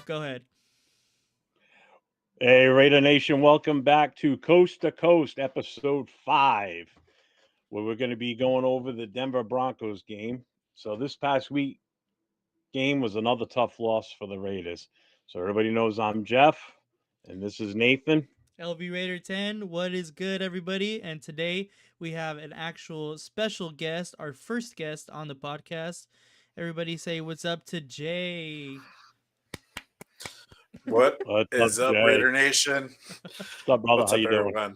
Go ahead. Hey, Raider Nation, welcome back to Coast, episode 5, where we're going to be going over the Denver Broncos game. So, this past week game was another tough loss for the Raiders. So, everybody knows I'm Jeff, and this is Nathan. LV Raider 10, what is good, everybody? And today we have an actual special guest, our first guest on the podcast. Everybody say what's up to Jay. What What's up, is up, Jay? Raider Nation? What's up, brother? What's How up, you doing? everyone?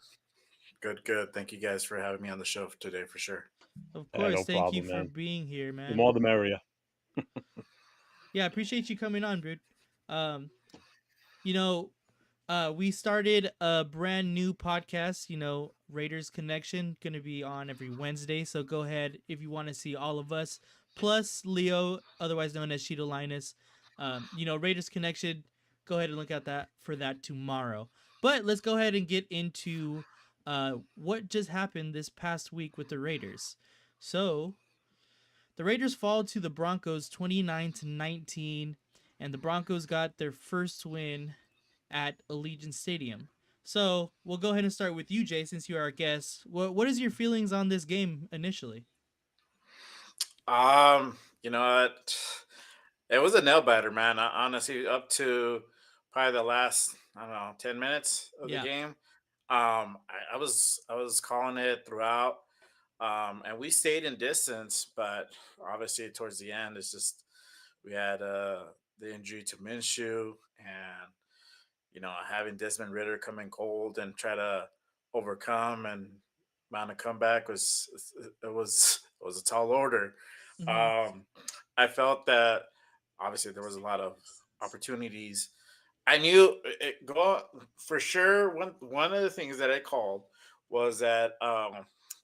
Good, good. Thank you guys for having me on the show today for sure. Of No course, thank you problem, for man. being here, The man. more the merrier. Yeah, I appreciate you coming on, dude. Um, you know, we started a brand new podcast, Raiders Connection, going to be on every Wednesday. So go ahead if you want to see all of us, plus Leo, otherwise known as Cheeto Linus. Raiders Connection, go ahead and look at that for that tomorrow. But let's go ahead and get into what just happened this past week with the Raiders. So the Raiders fall to the Broncos 29-19, and the Broncos got their first win at Allegiant Stadium. So we'll go ahead and start with you, Jay, since you are our guest. What is your feelings on this game initially? You know what? It was a nail biter, man. Honestly, up to probably the last, I don't know, 10 minutes of the Yeah. game. I was calling it throughout. And we stayed in distance, but obviously towards the end, it's just we had the injury to Minshew, and having Desmond Ritter come in cold and try to overcome and mount a comeback was a tall order. Mm-hmm. Um, I felt that obviously there was a lot of opportunities. I knew it go for sure. One of the things that I called was that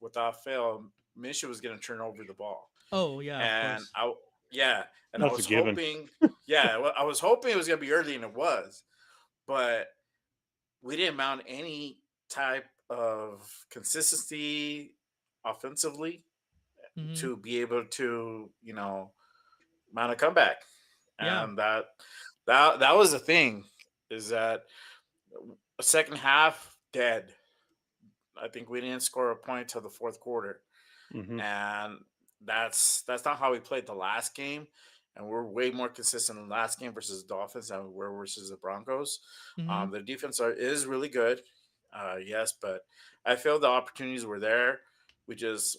without fail, Minshew was going to turn over the ball, Oh yeah, of and course. yeah, and I That's a was given. hoping, yeah, well, I was hoping it was going to be early, and it was, but we didn't mount any type of consistency offensively Mm-hmm. to be able to, mount a comeback. Yeah. And that was the thing, is that a second half dead. I think we didn't score a point till the fourth quarter. Hmm. And that's not how we played the last game. And we're way more consistent in the last game versus the Dolphins than we were versus the Broncos. Mm-hmm. The defense is really good, yes, but I feel the opportunities were there. We just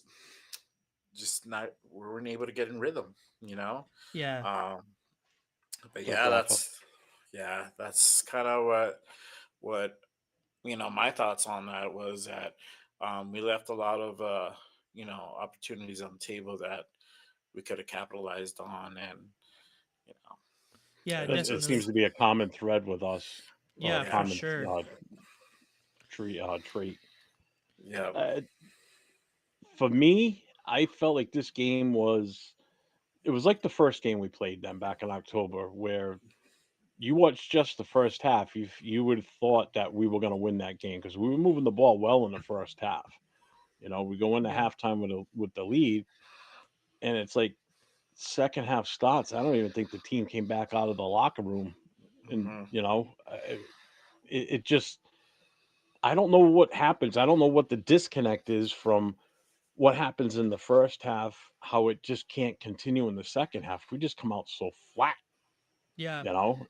not we weren't able to get in rhythm, you know. Yeah. Um, but That's yeah, awful. that's kind of what my thoughts on that was that we left a lot of opportunities on the table that we could have capitalized on, and you Yeah, know It seems definitely. to just be a common thread with us, or a Yeah, for yeah, common sure. trait. yeah. Uh, for me, I felt like this game was it was like the first game we played them back in October, where you watched just the first half, you would have thought that we were going to win that game because we were moving the ball well in the first half. We go into Yeah. halftime with the lead, and it's like second half starts. I don't even think the team came back out of the locker room, and Hmm. it just I don't know what happens. I don't know what the disconnect is from what happens in the first half, how it just can't continue in the second half. We just come out so flat. Yeah.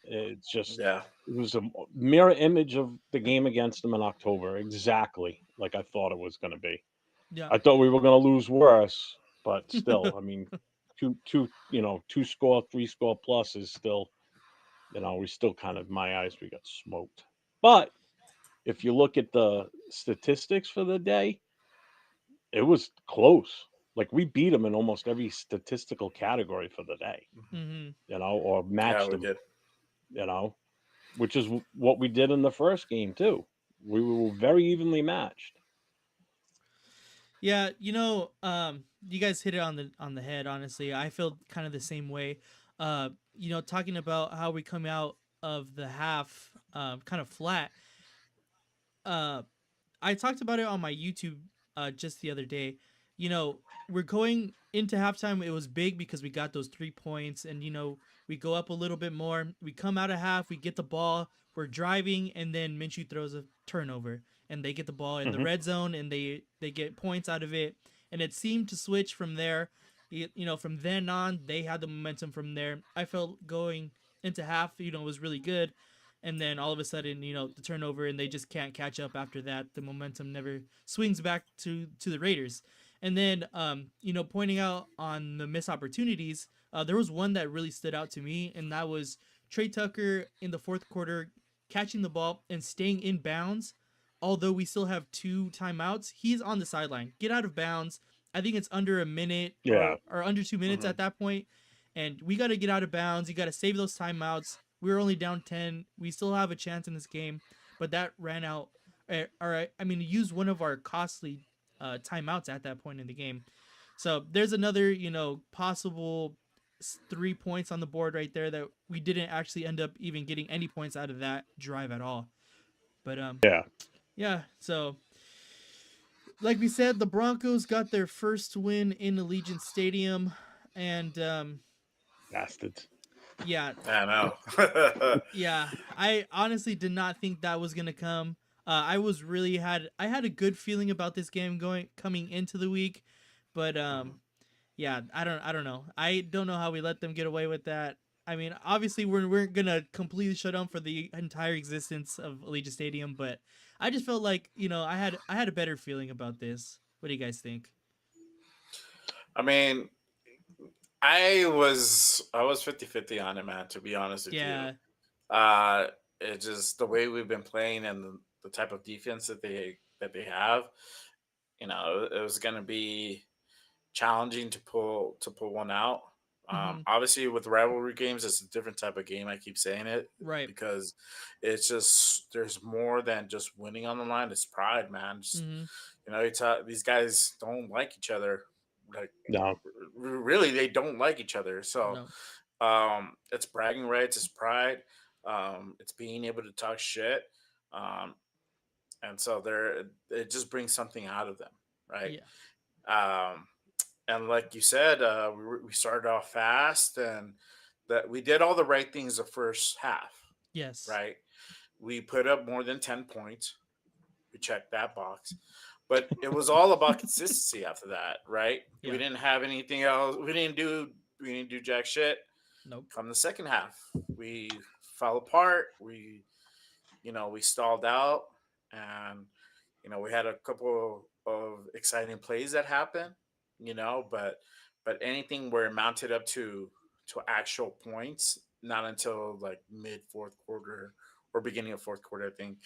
It's just Yeah. it was a mirror image of the game against them in October, exactly like I thought it was going to be. Yeah. I thought we were going to lose worse, but still, I mean, two score, three score plus is still, we still kind of, in my eyes, we got smoked. But if you look at the statistics for the day, it was close. Like we beat them in almost every statistical category for the day, Mm-hmm. or Yeah, matched we them, did. you know, which is what we did in the first game too. We were very evenly matched. Yeah, you guys hit it on the head, honestly. I feel kind of the same way. Talking about how we come out of the half kind of flat. Uh I talked about it on my YouTube just the other day. you know, we're going into halftime. It was big because we got those 3 points, and you know, we go up a little bit more. We come out of half, we get the ball, we're driving, and then Minshew throws a turnover, and they get the ball in the Hmm. red zone, and they get points out of it, and it seemed to switch from there. You know, from then on, they had the momentum from there. I felt going into half, you know, was really good, and then all of a sudden, you know, the turnover, and they just can't catch up after that. The momentum never swings back to the Raiders. And then, you know, pointing out on the missed opportunities, there was one that really stood out to me, and that was Trey Tucker in the fourth quarter catching the ball and staying in bounds. Although we still have 2 timeouts, he's on the sideline. Get out of bounds. I think it's under a minute Yeah, or under 2 minutes Hmm. at that point, and we got to get out of bounds. You got to save those timeouts. We're only down 10. We still have a chance in this game, but that ran out. Or I mean, use one of our costly timeouts at that point in the game. So there's another, you know, possible 3 points on the board right there that we didn't actually end up even getting any points out of that drive at all. But yeah, yeah. So like we said, the Broncos got their first win in Allegiant Stadium, and bastards. yeah, I know. yeah. I honestly did not think that was gonna come. I was really I had a good feeling about this game going coming into the week, but Mhm. yeah, I don't know. I don't know how we let them get away with that. I mean, obviously we're gonna completely shut down for the entire existence of Allegiant Stadium, but I just felt like, you know, I had a better feeling about this. What do you guys think? I mean, I was 50-50 on it, man, to be honest with you. Yeah. Uh it's just the way we've been playing and the type of defense that they have, it was going to be challenging to pull one out. Mm-hmm. Obviously, with rivalry games, it's a different type of game. I keep saying it Right. because it's just there's more than just winning on the line. It's pride, man. Just, Mm-hmm. these guys don't like each other. Like No, really, they don't like each other. So No. it's bragging rights, it's pride, it's being able to talk shit, um, and so it just brings something out of them, right? Yeah. Um, and like you said, we started off fast, and that we did all the right things the first half, Yes. right? We put up more than 10 points. We checked that box, but it was all about consistency after that, right? We Yeah. didn't have anything else. We didn't do jack shit. Nope. Come the second half, we fell apart. We stalled out, and we had a couple of exciting plays that happened. But anything where it mounted up to actual points, not until like mid fourth quarter or beginning of fourth quarter. I think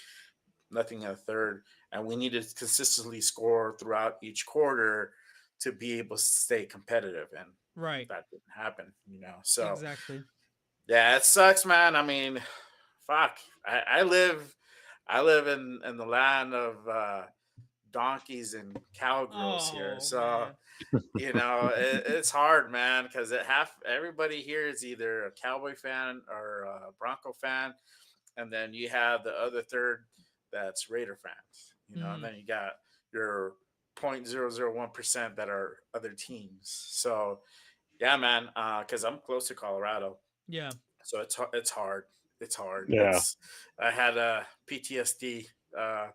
nothing in the third, and we needed to consistently score throughout each quarter to be able to stay competitive, and Right. that didn't happen. So Exactly. yeah, it sucks, man. I mean, fuck. I live in the land of donkeys and cowgirls here. Oh So man. it's hard, man, because half everybody here is either a Cowboy fan or a Bronco fan, and then you have the other third that's Raider fans. And Mm-hmm. then you got your 0.001% that are other teams. So yeah, man, because I'm close to Colorado, Yeah. so it's hard. It's hard. yeah. I had a PTSD. Uh,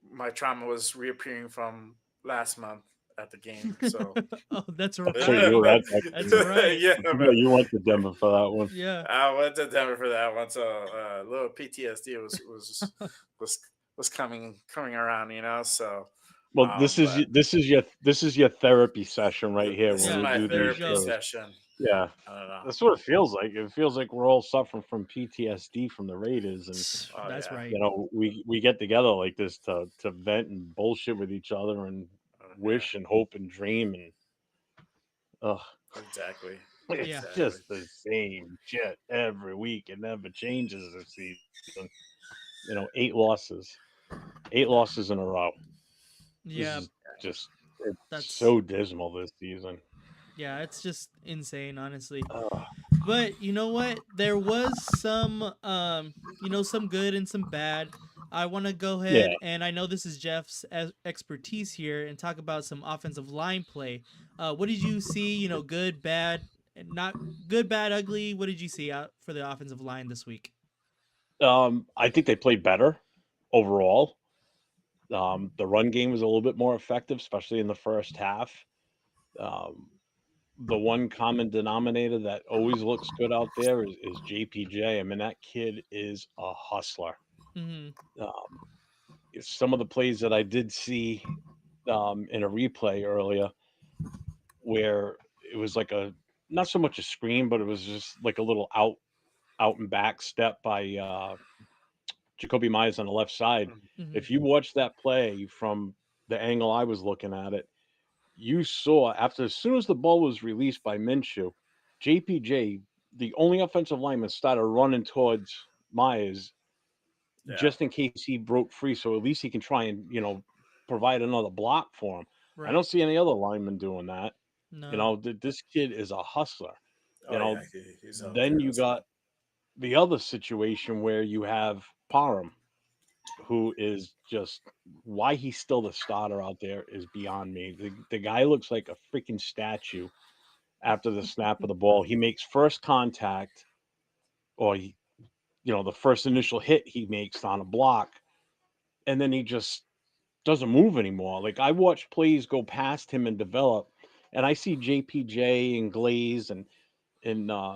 my trauma was reappearing from last month at the game. So Oh, that's I'll show you right. that That's actually. right. yeah, I man. forgot you went to Denver for that one. Yeah. I went to Denver for that one. So a little PTSD was was coming around. So Well, this is but this is your therapy session right here this when is Yeah. we my do There these you therapy go. shows. session. Yeah, I don't know. that's what it feels like. It feels like we're all suffering from PTSD from the Raiders, and Oh That's yeah. right. we get together like this to vent and bullshit with each other and Oh, yeah. wish and hope and dream and ugh, Exactly. it's Yeah. Exactly. just the same shit every week. It never changes this season. 8 losses in a row. This Yeah. is just it's That's so dismal this season. yeah, it's just insane, honestly. Ugh. But you know what? There was some you know, some good and some bad. I want to go Yeah. ahead and I know this is Jeff's expertise here and talk about some offensive line play. What did you see? You know, good, bad, not good, bad, ugly. What did you see out for the offensive line this week? I think they played better overall. The run game was a little bit more effective, especially in the first half. Um, the one common denominator that always looks good out there is JPJ. I mean, that kid is a hustler. Mm-hmm. Um, some of the plays that I did see in a replay earlier, where it was like a not so much a screen, but it was just like a little out and back step by Jacoby Myers on the left side. Mm-hmm. If you watch that play from the angle I was looking at it, you saw after as soon as the ball was released by Minshew, JPJ, the only offensive lineman, started running towards Myers Yeah. just in case he broke free, so at least he can try and provide another block for him. I don't Right. see any other linemen doing that. No. This kid is a hustler. You Oh yeah, know, he's out then there you got hustling. the other situation where you have Parham, who is just why he's still the starter out there is beyond me. The guy looks like a freaking statue after the snap of the ball. He makes first contact, or the first initial hit he makes on a block, and then he just doesn't move anymore. Like I watch plays go past him and develop, and I see JPJ and Glaze and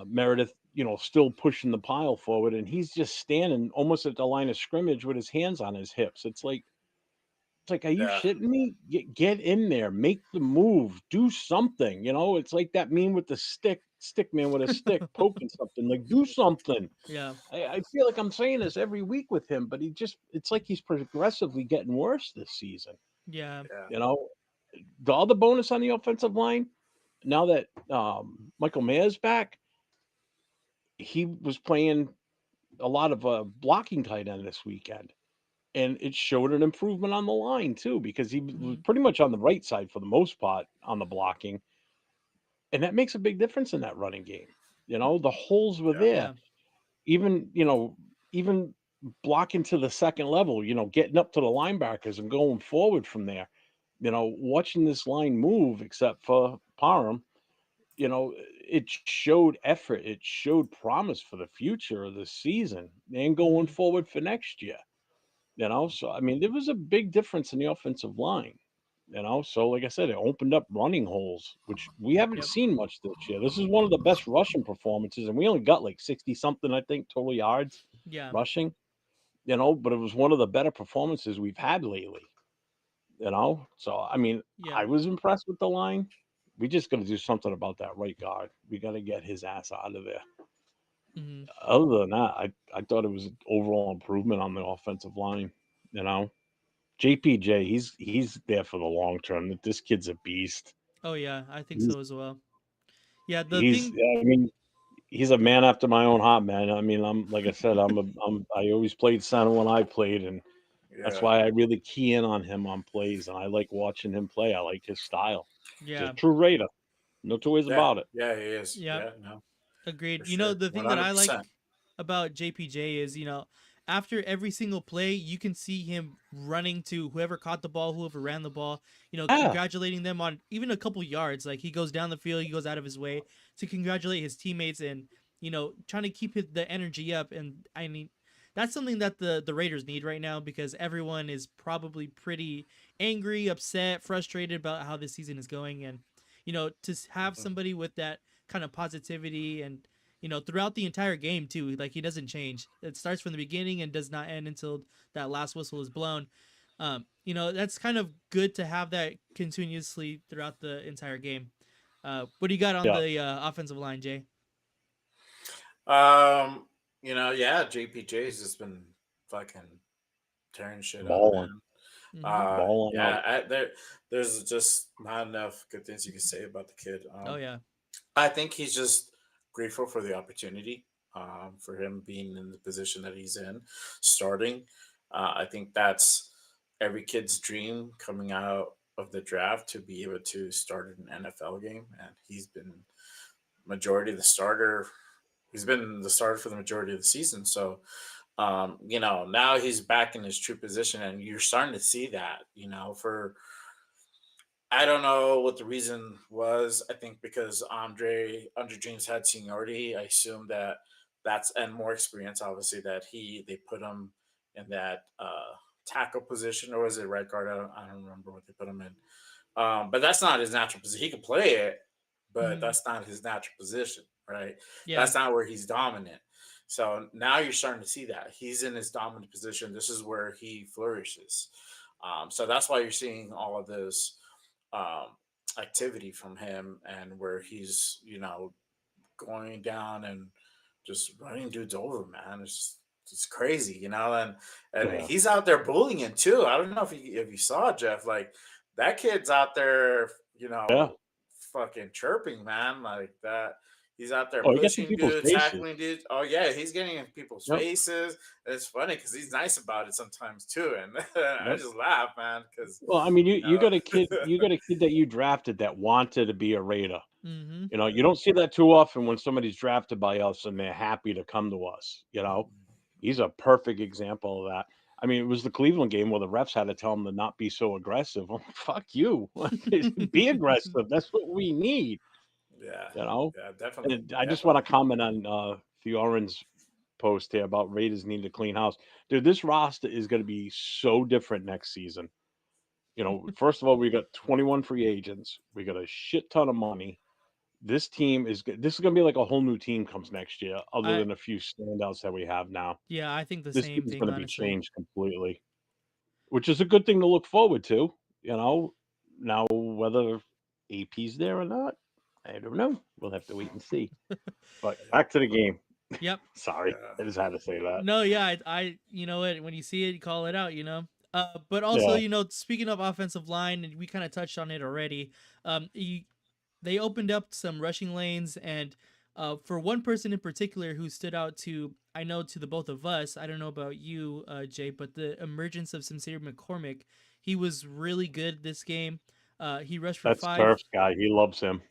Meredith, still pushing the pile forward, and he's just standing almost at the line of scrimmage with his hands on his hips. It's like, are you Yeah. shitting me? Get in there, make the move, do something. It's like that meme with the stick man with a stick poking something. Like, do something. Yeah. I feel like I'm saying this every week with him, but it's like he's progressively getting worse this season. Yeah. Yeah. You know, the other bonus on the offensive line, now that Michael Mayer's back, he was playing a lot of blocking tight end this weekend. And it showed an improvement on the line too, because he was Mm-hmm. pretty much on the right side for the most part on the blocking, and that makes a big difference in that running game. The holes were Yeah. there. Yeah. Even blocking to the second level, getting up to the linebackers and going forward from there. Watching this line move, except for Parham, it showed effort. It showed promise for the future of the season and going Mm-hmm. forward for next year. So I mean, there was a big difference in the offensive line. So like I said, it opened up running holes, which we haven't Yep. seen much this year. This is one of the best rushing performances, and we only got like 60 something, I think, total yards Yeah. rushing. But it was one of the better performances we've had lately. So I mean, Yeah. I was impressed with the line. We just got to do something about that right guard. We got to get his ass out of there. Mm-hmm. Other than that, I thought it was an overall improvement on the offensive line. You know, JPJ, he's there for the long term. This kid's a beast. Oh yeah, I think He's so as well. Yeah. The he's thing. I mean, he's a Yeah. man after my own heart, man. I mean, I'm like I said, I always played center when I played, and that's Yeah. why I really key in on him on plays, and I like watching him play. I like his style. Yeah. Just true Raider. No two ways Yeah. about it. Yeah. He is. Yeah. Yeah. No, for Agreed. You know, sure. the One thing that hundred I like percent. about JPJ is, after every single play, you can see him running to whoever caught the ball, whoever ran the ball, Yeah, congratulating them on even a couple yards. Like he goes down the field, he goes out of his way to congratulate his teammates and, trying to keep the energy up. And I mean, that's something that the Raiders need right now because everyone is probably pretty angry, upset, frustrated about how this season is going. And, to have Mhm. somebody with that kind of positivity and throughout the entire game too. Like he doesn't change. It starts from the beginning and does not end until that last whistle is blown. That's kind of good to have that continuously throughout the entire game. What do you got on yeah, the offensive line, Jay? Um. Yeah. JPJ's just been fucking tearing shit up, balling, man. Mm-hmm. balling out. Yeah. There's just not enough good things you can say about the kid. Oh yeah. I think he's just grateful for the opportunity, for him being in the position that he's in, starting. I think that's every kid's dream coming out of the draft to be able to start an NFL game, and he's been majority of the starter. He's been the starter for the majority of the season, so Now he's back in his true position, and you're starting to see that. For I don't know what the reason was. I think because Andre James had seniority. I assume that's and more experience. Obviously, that they put him in that tackle position, or was it right guard? I don't remember what they put him in. But that's not his natural position. He can play it, but Hmm. that's not his natural position, right? Yeah. That's not where he's dominant. So now you're starting to see that he's in his dominant position. This is where he flourishes. So that's why you're seeing all of this um, activity from him, and where he's going down and just running dudes over, man. It's crazy, and Yeah. he's out there bullying too. I don't know if you saw Jeff, like that kid's out there, Yeah. fucking chirping, man, like that. He's out there Oh, he gets in pushing people's dudes, faces. tackling dudes. Oh yeah, he's getting in people's Yep. faces. And it's funny because he's nice about it sometimes too, and I Yep. just laugh, man, because Well, I mean, you you you know, got a kid you got a kid that you drafted that wanted to be a Raider. Hmm. You don't see that too often when somebody's drafted by us and they're happy to come to us. He's a perfect example of that. I mean, it was the Cleveland game where the refs had to tell him to not be so aggressive. Well, fuck you. Be aggressive. That's what we need, yeah, you know? yeah, definitely, And I just want to definitely. comment on Fioren's post here about Raiders need a clean house. Dude, this roster is going to be so different next season. First of all, we got 21 free agents. We got a shit ton of money. This is going to be like a whole new team comes next year, other I than a few standouts that we have now. Yeah, I think the This team same is thing, going to be honestly. changed completely, which is a good thing to look forward to. You know, now whether AP's there or not, I don't know. We'll have to wait and see. But Yep, back to the game. Yep. Sorry, yeah, I just had to say that. No, yeah, you know what, when you see it, you call it out, But also, Yeah, speaking of offensive line, and we kind of touched on it already. You They opened up some rushing lanes, and for one person in particular who stood out to, I know, to the both of us, I don't know about you, Jay, but the emergence of Sincere McCormick. He was really good this game. He rushed for that's five. Turf's guy. He loves him.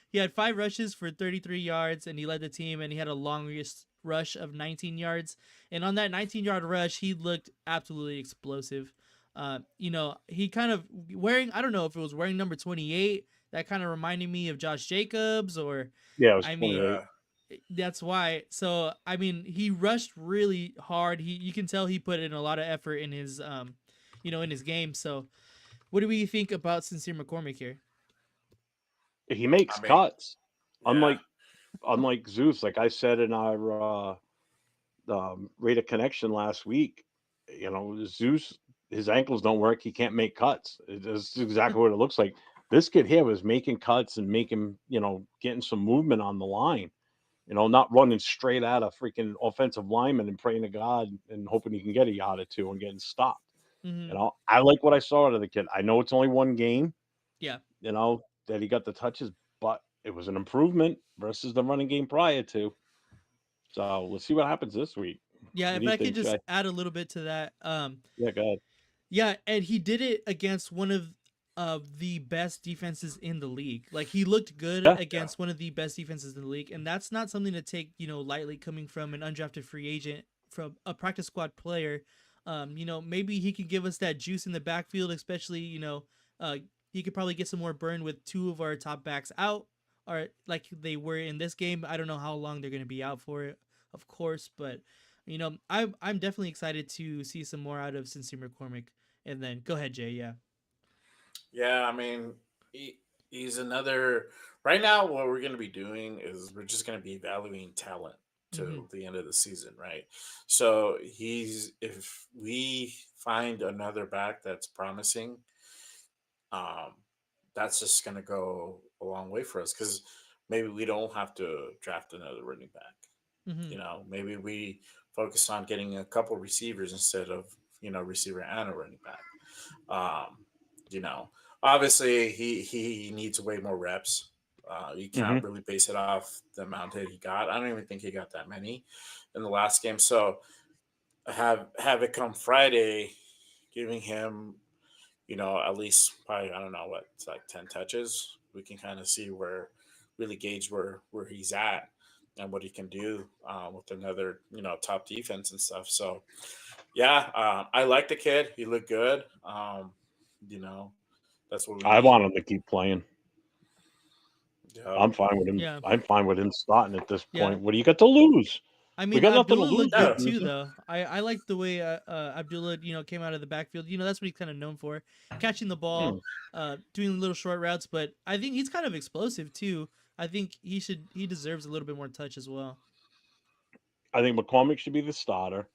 He had 5 rushes for 33 yards, and he led the team, and he had a longest rush of 19 yards. And on that 19-yard rush, he looked absolutely explosive. He kind of wearing, I don't know if it was wearing number 28, that kind of reminded me of Josh Jacobs, or, Yeah, it was I mean, 28. yeah, that's why. So, I mean, he rushed really hard. You can tell he put in a lot of effort in his, in his game. So, what do we think about Sincere McCormick here? He makes I mean, cuts, yeah, unlike Zeus. Like I said in our rate of connection last week. Zeus, his ankles don't work. He can't make cuts. That's exactly what it looks like. This kid here was making cuts and making, getting some movement on the line. Not running straight at a freaking offensive lineman and praying to God and hoping he can get a yard or two and getting stopped. Hmm. I like what I saw out of the kid. I know it's only one game, Yeah. that he got the touches, but it was an improvement versus the running game prior to. So let's see what happens this week. Yeah, What do if you I could think, just Jay? add a little bit to that. Yeah, go ahead. Yeah, and he did it against one of the best defenses in the league. Like, he looked good Yeah, yeah, against one of the best defenses in the league, and that's not something to take, lightly, coming from an undrafted free agent, from a practice squad player. Maybe he could give us that juice in the backfield, especially, uh he could probably get some more burn with two of our top backs out, or like they were in this game. I don't know how long they're going to be out for it, of course, but I'm definitely excited to see some more out of Sincere McCormick. And then go ahead, Jay. Yeah. yeah. I mean, he's another. Right now, what we're going to be doing is we're just going to be evaluating talent Mm-hmm. till the end of the season, right? So if we find another back that's promising, um, that's just going to go a long way for us, because maybe we don't have to draft another running back. Mm-hmm. Maybe we focus on getting a couple receivers instead of receiver and a running back. Um, you know, Obviously he needs way more reps. You hmm can't really base it off the amount that he got. I don't even think he got that many in the last game. So have it come Friday, giving him at least probably, I don't know what, it's like 10 touches. We can kind of see where really gauge where he's at. and what he can do with another top defense and stuff. So yeah, I like the kid. He looked good. You know, that's what we I need. want him to keep playing. Yeah, I'm fine with him. Yeah, I'm fine with him starting at this yeah. point. What do you got to lose? I We mean, got nothing to Abdullah lose. looked We're good yeah, too, losing. though. I like the way Abdullah came out of the backfield. That's what he's kind of known for, catching the ball, Hmm. doing little short routes. But I think he's kind of explosive too. I think he deserves a little bit more touch as well. I think McCormick should be the starter,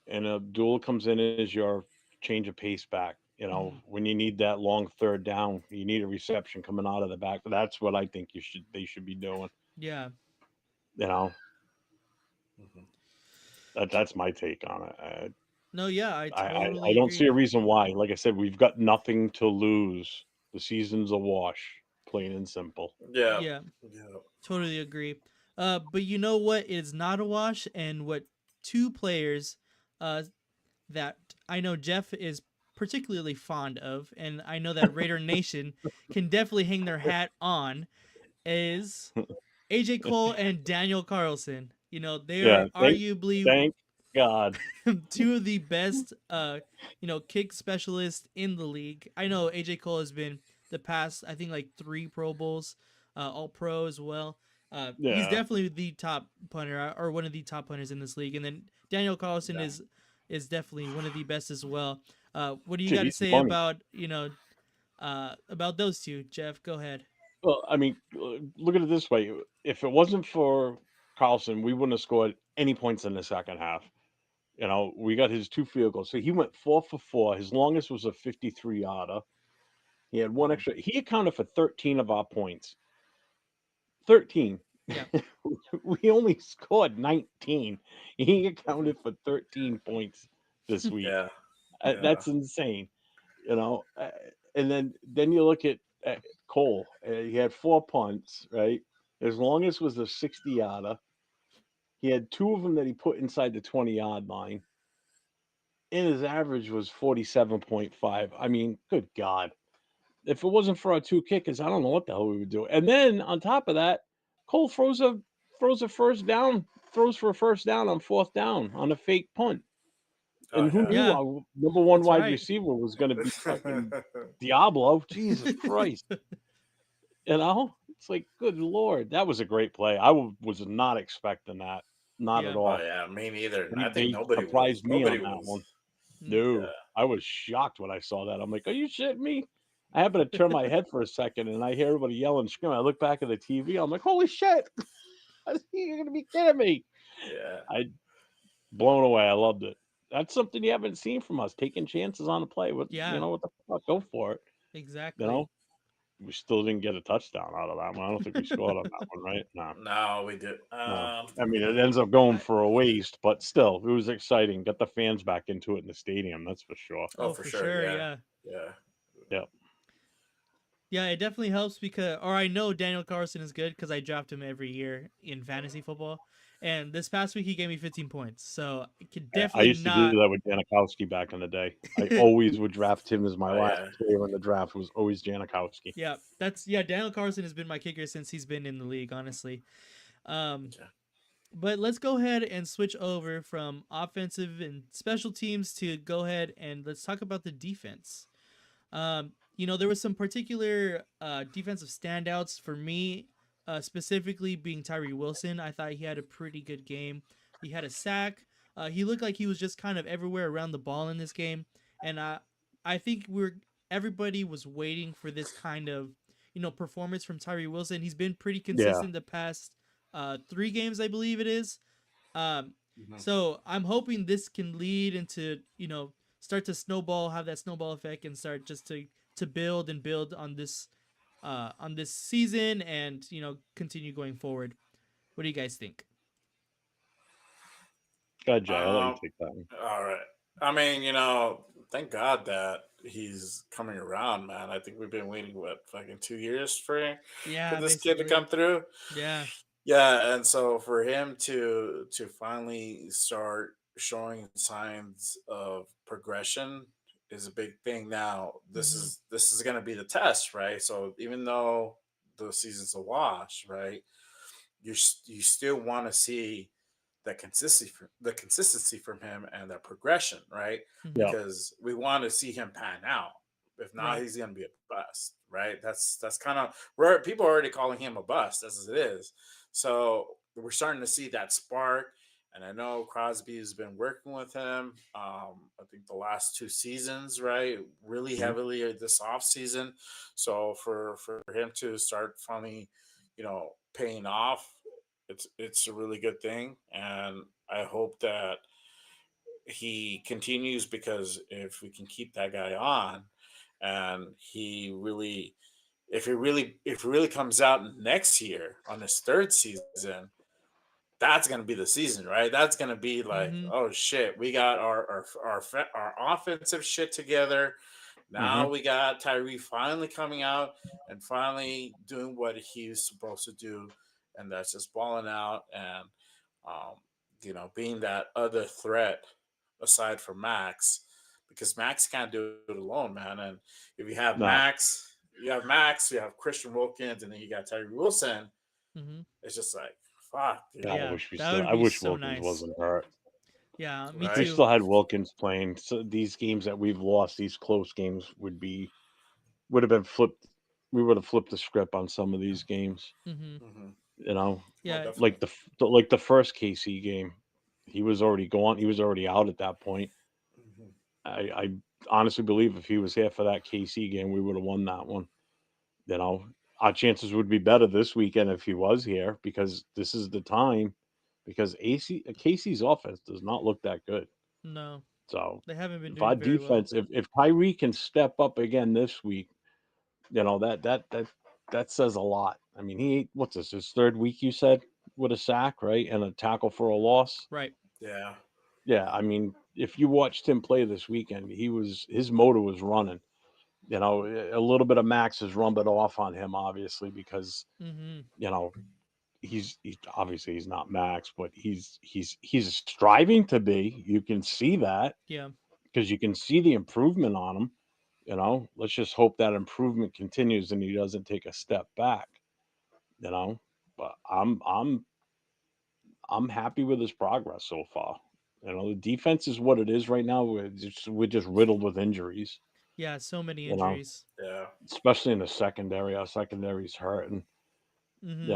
and Abdul comes in as your change of pace back. Hmm. When you need that long third down, you need a reception coming out of the back. That's what I think they should be doing. Yeah. You know, mhm. that's my take on it. No. Yeah. I I totally don't see agree. a reason why. Like I said, we've got nothing to lose. The season's a wash, plain and simple. Yeah, Yeah. yeah. Totally agree. But you know what is not a wash, and what two players, uh, that I know Jeff is particularly fond of, and I know that Raider Nation can definitely hang their hat on, is AJ Cole and Daniel Carlson. They Yeah, are arguably thank God. two of the best kick specialists in the league. I know AJ Cole has been the past, I think, like 3 Pro Bowls, all pro as well. He's Yeah, definitely the top punter, or one of the top punters in this league. And then Daniel Carlson Yeah. is definitely one of the best as well. What do you shit, got to he's say funny. about those two? Jeff, go ahead. Well, I mean, look at it this way: if it wasn't for Carlson, we wouldn't have scored any points in the second half. We got his 2 field goals, so he went 4 for 4. His longest was a 53 yarder. He had one Mhm. extra. He accounted for 13 of our points. 13. Yeah. We only scored 19. He accounted for 13 points this week. Yeah, yeah. That's insane. you know. Uh, and then you look at Cole. He had 4 punts, right? His longest was a 60 yarder. He had two of them that he put inside the 20-yard line, and his average was 47.5. I mean, good God. If it wasn't for our two kickers, I don't know what the hell we would do. And then on top of that, Cole throws a first down, throws for a first down on fourth down on a fake punt. Oh And who yeah. knew Yeah, our number one that's wide right. receiver was going to be fucking Diablo? Jesus Christ! It's like, good lord, that was a great play. Was not expecting that, not at Yeah. Oh all. yeah, me neither. They, I think they nobody was. surprised me Nobody on that was. one. Mm. No, Yeah. I was shocked when I saw that. I'm like, are you shitting me? I happened to turn my head for a second, and I hear everybody yelling, screaming. I look back at the TV. I'm like, holy shit! You're gonna be kidding me! Yeah. I blown away. I loved it. That's something you haven't seen from us, taking chances on the play. Yeah, What the fuck? Go for it. You know, exactly. we still didn't get a touchdown out of that one. I don't think we scored on that one, right? No, No, we did. no. I mean, it ends up going for a waste, but still, it was exciting. Got the fans back into it in the stadium. That's for sure. Oh, Oh, for for sure. sure. Yeah. Yeah. Yeah. Yeah. Yeah, it definitely helps because, or I know Daniel Carlson is good because I draft him every year in fantasy football. And this past week he gave me 15 points. So I could I definitely used to do not. that with Janikowski back in the day. I always would draft him as my Oh last yeah. player in the draft. Was always Janikowski. Yeah, Daniel Carlson has been my kicker since he's been in the league, honestly. Um, Yeah. but let's go ahead and switch over from offensive and special teams to go ahead and let's talk about the defense. There was some particular defensive standouts for me, specifically being Tyree Wilson. I thought he had a pretty good game. He had a sack. He looked like he was just kind of everywhere around the ball in this game, and I think everybody was waiting for this kind of performance from Tyree Wilson. He's been pretty Yeah. consistent the past 3 games, I believe it is. Um, Mhm. so I'm hoping this can lead into start to snowball, have that snowball effect, and start just to build and build on this season, and continue going forward. What do you guys think? Go ahead, Jay. I'll let you Um. take that one. All right. I mean, thank God that he's coming around, man. I think we've been waiting what, fucking 2 years for Yeah, this kid to basically. come through. Yeah. Yeah, and so for him to finally start showing signs of progression is a big thing. Now, Hmm. this is going to be the test, right? So even though the season's a wash, right? you still want to see the consistency from him and the progression, right? Hmm. Yeah. Because we want to see him pan out. If not, Right. he's gonna be a bust, right? That's kind of where people are already calling him a bust as it is. So we're starting to see that spark. And I know Crosby has been working with him. I think the last 2 seasons, right, really Mhm. heavily this off season. So for him to start finally, paying off, it's a really good thing, and I hope that he continues, because if we can keep that guy on, and if he really comes out next year on his third season, that's gonna be the season, right? That's gonna be like, Hmm. oh shit, we got our offensive shit together. Now Mhm. we got Tyree finally coming out and finally doing what he's supposed to do, and that's just balling out and um, being that other threat aside from Max, because Max can't do it alone, man. And if No. you have Christian Wilkins, and then you got Tyree Wilson. Hmm. It's just like, fuck, God, dude. Yeah, that would I be wish so Wilkins nice. wasn't hurt. Yeah, me We Right? too. still had Wilkins playing. So these games that we've lost, these close games would have been flipped. We would have flipped the script on some of these games. Hmm. Hmm. You know, Oh, Yeah. like definitely. the first KC game, he was already gone. He was already out at that point. Hmm. I honestly believe if he was here for that KC game, we would have won that one. You know, our chances would be better this weekend if he was here because this is the time. Because KC's offense does not look that good. No, So they haven't been if our doing very well. defense, if Kyrie can step up again this week, that says a lot. I mean, what's this, his third week, you said, with a sack, right? And a tackle for a loss. Right. Yeah. Yeah, I mean, if you watched him play this weekend, his motor was running. A little bit of Max is rubbing off on him, obviously, because Hmm. you know he's obviously he's not Max, but he's striving to be. You can see that Yeah. because you can see the improvement on him. Let's just hope that improvement continues and he doesn't take a step back. You know, but I'm happy with his progress so far. The defense is what it is right now. We're just riddled with injuries. Yeah. So many You know, injuries. Yeah. especially in the secondary. Our secondary's hurting. Hmm.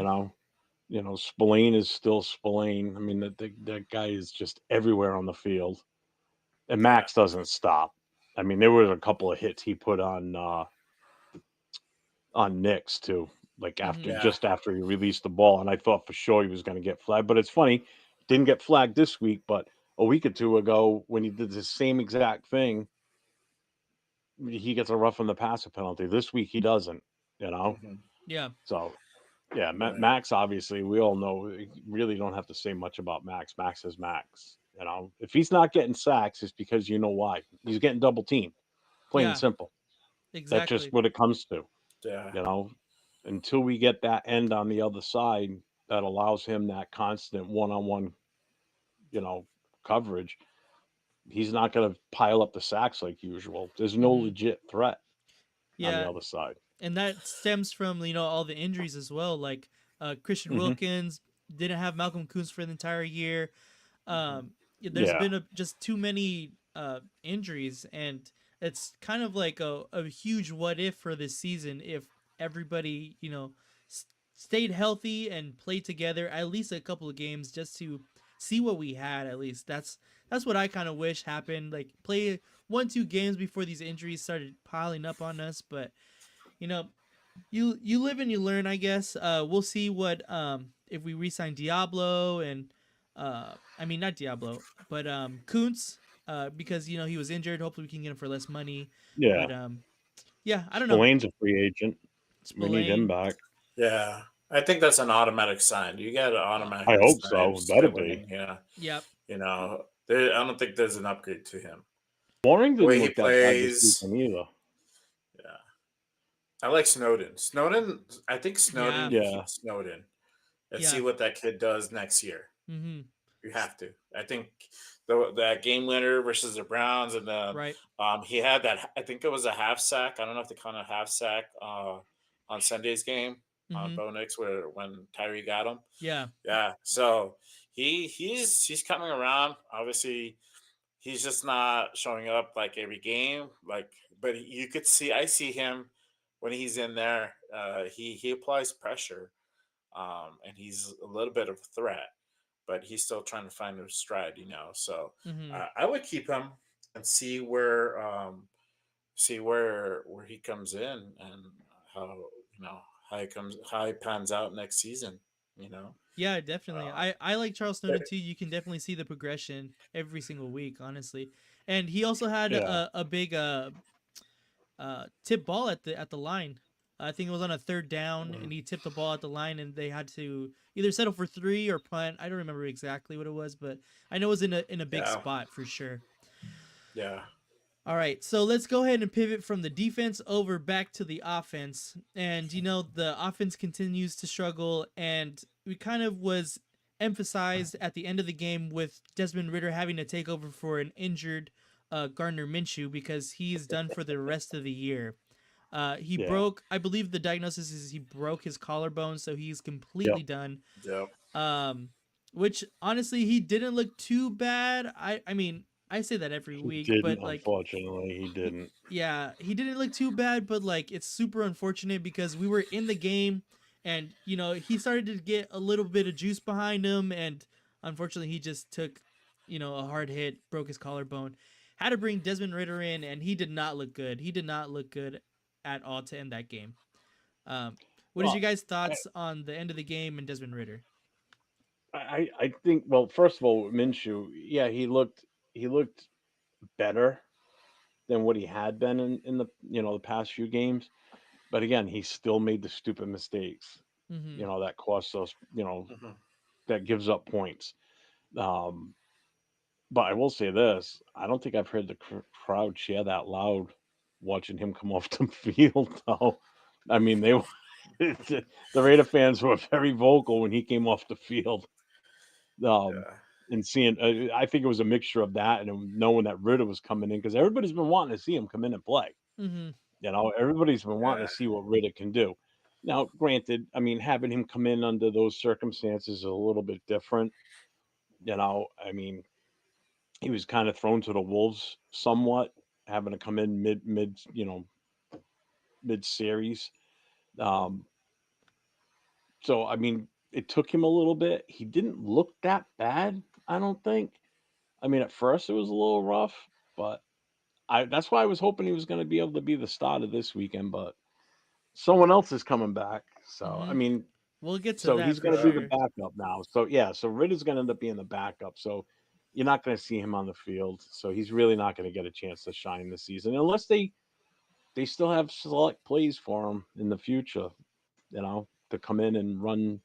You know, Spillane is still Spillane. I mean, that guy is just everywhere on the field, and Yeah. Max doesn't stop. I mean, there was a couple of hits he put on Knicks too, like Hmm. Yeah. just after he released the ball, and I thought for sure he was going to get flagged. But it's funny, didn't get flagged this week, but a week or two ago when he did the same exact thing, he gets a rough on the passer penalty. This week he doesn't. You know, Hmm. Yeah. so yeah, Right. Max. Obviously, we all know. We really don't have to say much about Max. Max is Max. If he's not getting sacks, it's because you know why. He's getting double teamed. Plain and Yeah. simple. That's just Exactly. what it comes to. Yeah. You know, until we get that end on the other side that allows him that constant one-on-one, you know, coverage, he's not going to pile up the sacks like usual. There's no Hmm. legit threat on the Yeah. other side. And that stems from all the injuries as well. Like Christian Hmm. Wilkins didn't have Malcolm Kuntz for the entire year. Hmm. Yeah, there's Yeah. been just too many injuries, and it's kind of like a huge what if for this season if everybody s- stayed healthy and played together at least a couple of games just to see what we had. At least that's what I kind of wish happened. Like play 1-2 games before these injuries started piling up on us, but you know you live and you learn, I guess. We'll see what if we resign Diablo and I mean not Diablo, but Kuntz, because he was injured. Hopefully we can get him for less money. Yeah. But yeah, I don't know. Spillane's a free agent. We need him Spillane, back. Yeah. I think that's an automatic sign. You got to I automatically hope sign so. It better Spillane. be. Yeah. yep. I don't think there's an upgrade to him. Mooring The way didn't he look that bad this plays. weekend either. Yeah. I like Snowden. I think Yeah. Snowden, Yeah. keep Snowden and see Yeah. what that kid does next year. Mm-hmm. You have to. I think that game winner versus the Browns, and then Right. he had that. I think it was a half sack. I don't know if they count a half sack on Sunday's game. on Mm-hmm. Bo Nix where when Tyree got him. Yeah. Yeah, so he's coming around. Obviously, he's just not showing up like every game. Like, but you could see, I see him when he's in there. He applies pressure, and he's a little bit of a threat, but he's still trying to find his stride. So Mm-hmm. I would keep him and see where he comes in and how how he pans out next season. You know, Yeah, definitely. uh, I like Charles Snowden too. You can definitely see the progression every single week, honestly. And he also had Yeah. a big tip ball at the line. I think it was on a third down, mhm. and he tipped the ball at the line, and they had to either settle for three or punt. I don't remember exactly what it was, but I know it was in a big Yeah, spot for sure. yeah, All right, so let's go ahead and pivot from the defense over back to the offense. And the offense continues to struggle, and we kind of was emphasized at the end of the game with Desmond Ritter having to take over for an injured Gardner Minshew because he's done for the rest of the year. He Yeah. broke, I believe the diagnosis is he broke his collarbone, so he's completely Yep. done. yep. Um, which honestly, he didn't look too bad. I mean, I say that every He week, didn't. but like Unfortunately, he didn't. yeah, he didn't look too bad, but like it's super unfortunate because we were in the game and he started to get a little bit of juice behind him and unfortunately he just took a hard hit, broke his collarbone. Had to bring Desmond Ritter in and he did not look good. He did not look good at all to end that game. What is your Well, guys' I, thoughts on the end of the game and Desmond Ritter? I think. Well, first of all, Minshew. Yeah, he looked better than what he had been in the the past few games. But again, he still made the stupid mistakes. Mm-hmm. That cost us. Hmm. That gives up points. Um, but I will say this: I don't think I've heard the crowd cheer that loud watching him come off the field. Though, I mean, the Raider fans were very vocal when he came off the field. Um, Yeah, and seeing, I think it was a mixture of that and knowing that Ritter was coming in because everybody's been wanting to see him come in and play. Mm-hmm. Everybody's been wanting yeah, to see what Ritter can do. Now, granted, I mean, having him come in under those circumstances is a little bit different. I mean, he was kind of thrown to the wolves somewhat, having to come in mid series. Um, so I mean, it took him a little bit. He didn't look that bad, I don't think. I mean, at first it was a little rough, but that's why I was hoping he was going to be able to be the starter this weekend. But someone else is coming back, so I Mm-hmm. mean, We'll get to so that he's for going to be yeah, the sure. backup now. So yeah, so Ritter's going to end up being the backup. So you're not going to see him on the field. So he's really not going to get a chance to shine this season unless they still have select plays for him in the future. To come in and run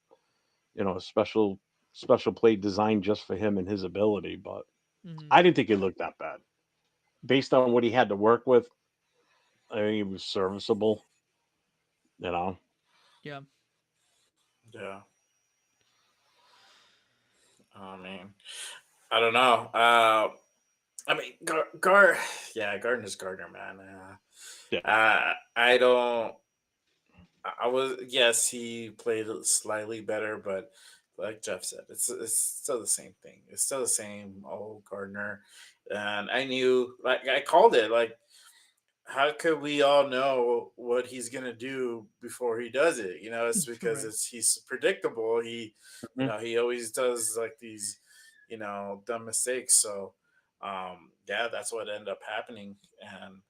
a special play designed just for him and his ability. But Mm-hmm. I didn't think it looked that bad based on what he had to work with. I think it was serviceable. You know, Yeah. yeah. I mean, I don't know. I mean, yeah, Gardner's Gardner, man. yeah. I don't. I was yes, he played slightly better, but like Jeff said, it's still the same thing. It's still the same old Gardner, and I knew, like I called it. Like, how could we all know what he's gonna do before he does it? It's because Right. he's predictable. Mhm. He always does like these, dumb mistakes. So, yeah, that's what ended up happening, and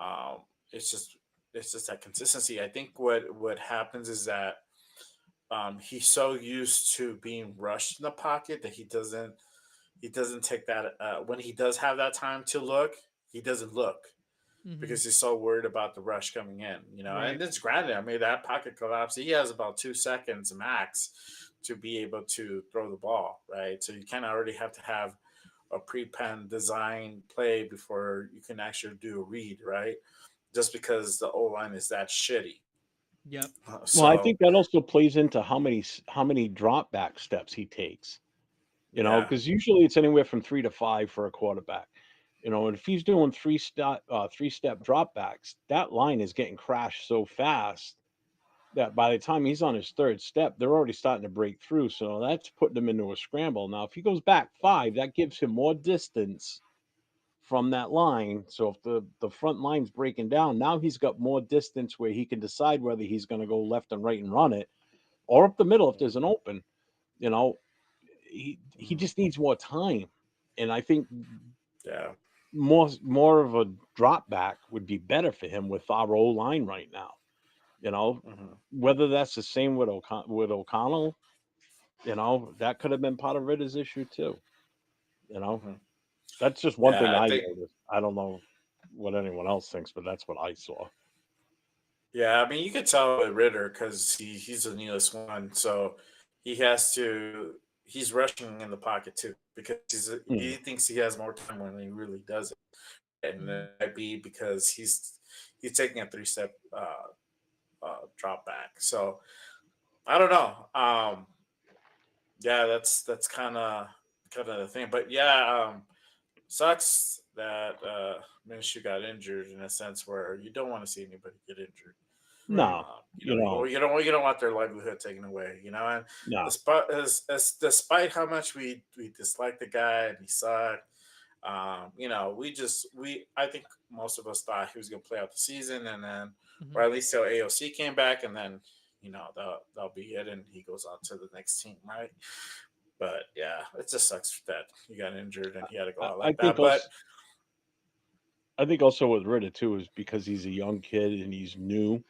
um, it's just it's just that consistency. I think what happens is that he's so used to being rushed in the pocket that he doesn't take that when he does have that time to look, he doesn't look Mm-hmm. because he's so worried about the rush coming in. Right. And it's granted, I mean, that pocket collapse, he has about 2 seconds max to be able to throw the ball, right? So you kind of already have to have a pre-pen design play before you can actually do a read, right? Just because the O line is that shitty. Yep. Well, I So think that also plays into how many drop back steps he takes. yeah, Because usually it's anywhere from 3 to 5 for a quarterback. And if he's doing three step drop backs, that line is getting crashed so fast that by the time he's on his third step, they're already starting to break through. So that's putting him into a scramble. Now, if he goes back five, that gives him more distance from that line. So if the front line's breaking down, now he's got more distance where he can decide whether he's going to go left and right and run it, or up the middle if there's an open. You know, he Mhm. just needs more time, and I think Yeah. more of a drop back would be better for him with our O line right now. You know, Mhm. whether that's the same with with O'Connell, that could have been part of Ritter's issue too. You know, Mhm. that's just one Yeah, thing I I think. noticed. I don't know what anyone else thinks, but that's what I saw. Yeah, I mean, you could tell with Ritter because he's the newest one, so he has to. He's rushing in the pocket too because Mm. he thinks he has more time when he really doesn't, and Mhm. that might be because he's taking a 3 step drop back. So I don't know. Yeah, that's kind of the thing, but yeah, sucks that Minshew got injured in a sense where you don't want to see anybody get injured. Right. No, You don't want their livelihood taken away. And no, despite how much we dislike the guy and he sucked, we I think most of us thought he was going to play out the season, and then or Mhm. at least till AOC came back, and then that'll be it, and he goes on to the next team, right? But yeah, it just sucks that he got injured and he had to go I, out I like think that. But also I think also with Ritter too is because he's a young kid and he's new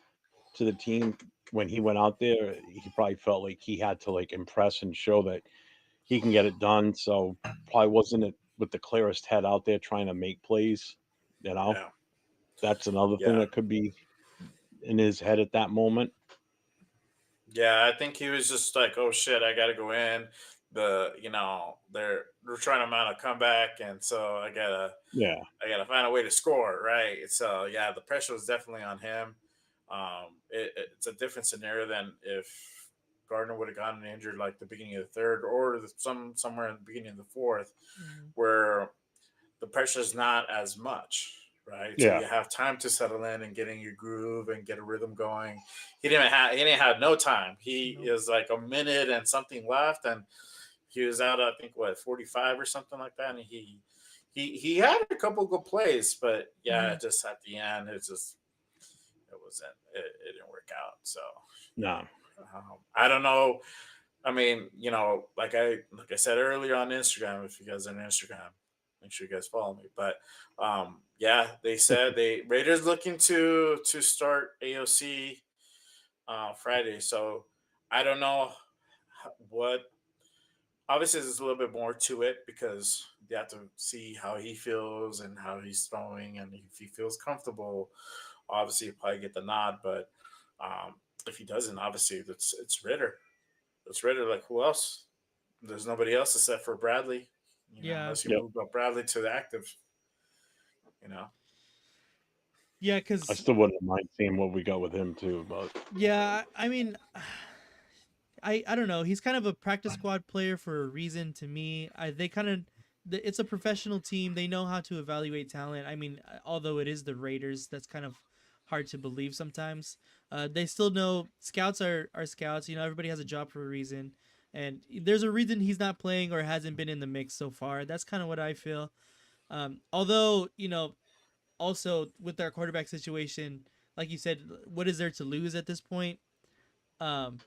to the team. When he went out there, he probably felt like he had to like impress and show that he can get it done. So probably wasn't it with the clearest head out there trying to make plays. You know, yeah, that's another thing yeah, that could be in his head at that moment. yeah. I think he was just like, "Oh shit, I got to go in." They're trying to mount a comeback, and so Yeah, I gotta find a way to score, right? So yeah, the pressure was definitely on him. It's a different scenario than if Gardner would have gotten injured like the beginning of the third or somewhere in the beginning of the fourth, Mhm. where the pressure is not as much, right? So yeah, you have time to settle in and get in your groove and get a rhythm going. He didn't have no time. He Nope. is like a minute and something left, and he was out, I think, what 45 or something like that, and he had a couple good plays, but yeah, Mhm. just at the end, it didn't work out. So no, I don't know. I mean, like I said earlier on Instagram, if you guys are on Instagram, make sure you guys follow me. But yeah, they said they Raiders looking to start AOC Friday. So I don't know what. Obviously, there's a little bit more to it because you have to see how he feels and how he's throwing, and if he feels comfortable, obviously he'll probably get the nod. But if he doesn't, obviously it's Ritter. It's Ritter. Like who else? There's nobody else except for Bradley. Yeah. Unless you yep. move up Bradley to the active. You know. Yeah, I cuz still wouldn't mind seeing what we got with him too, but yeah, I mean I don't know. He's kind of a practice squad player for a reason to me. They kind of it's a professional team. They know how to evaluate talent. I mean, although it is the Raiders, that's kind of hard to believe sometimes. They still know scouts are scouts. Everybody has a job for a reason, and there's a reason he's not playing or hasn't been in the mix so far. That's kind of what I feel. Although also with our quarterback situation, like you said, what is there to lose at this point?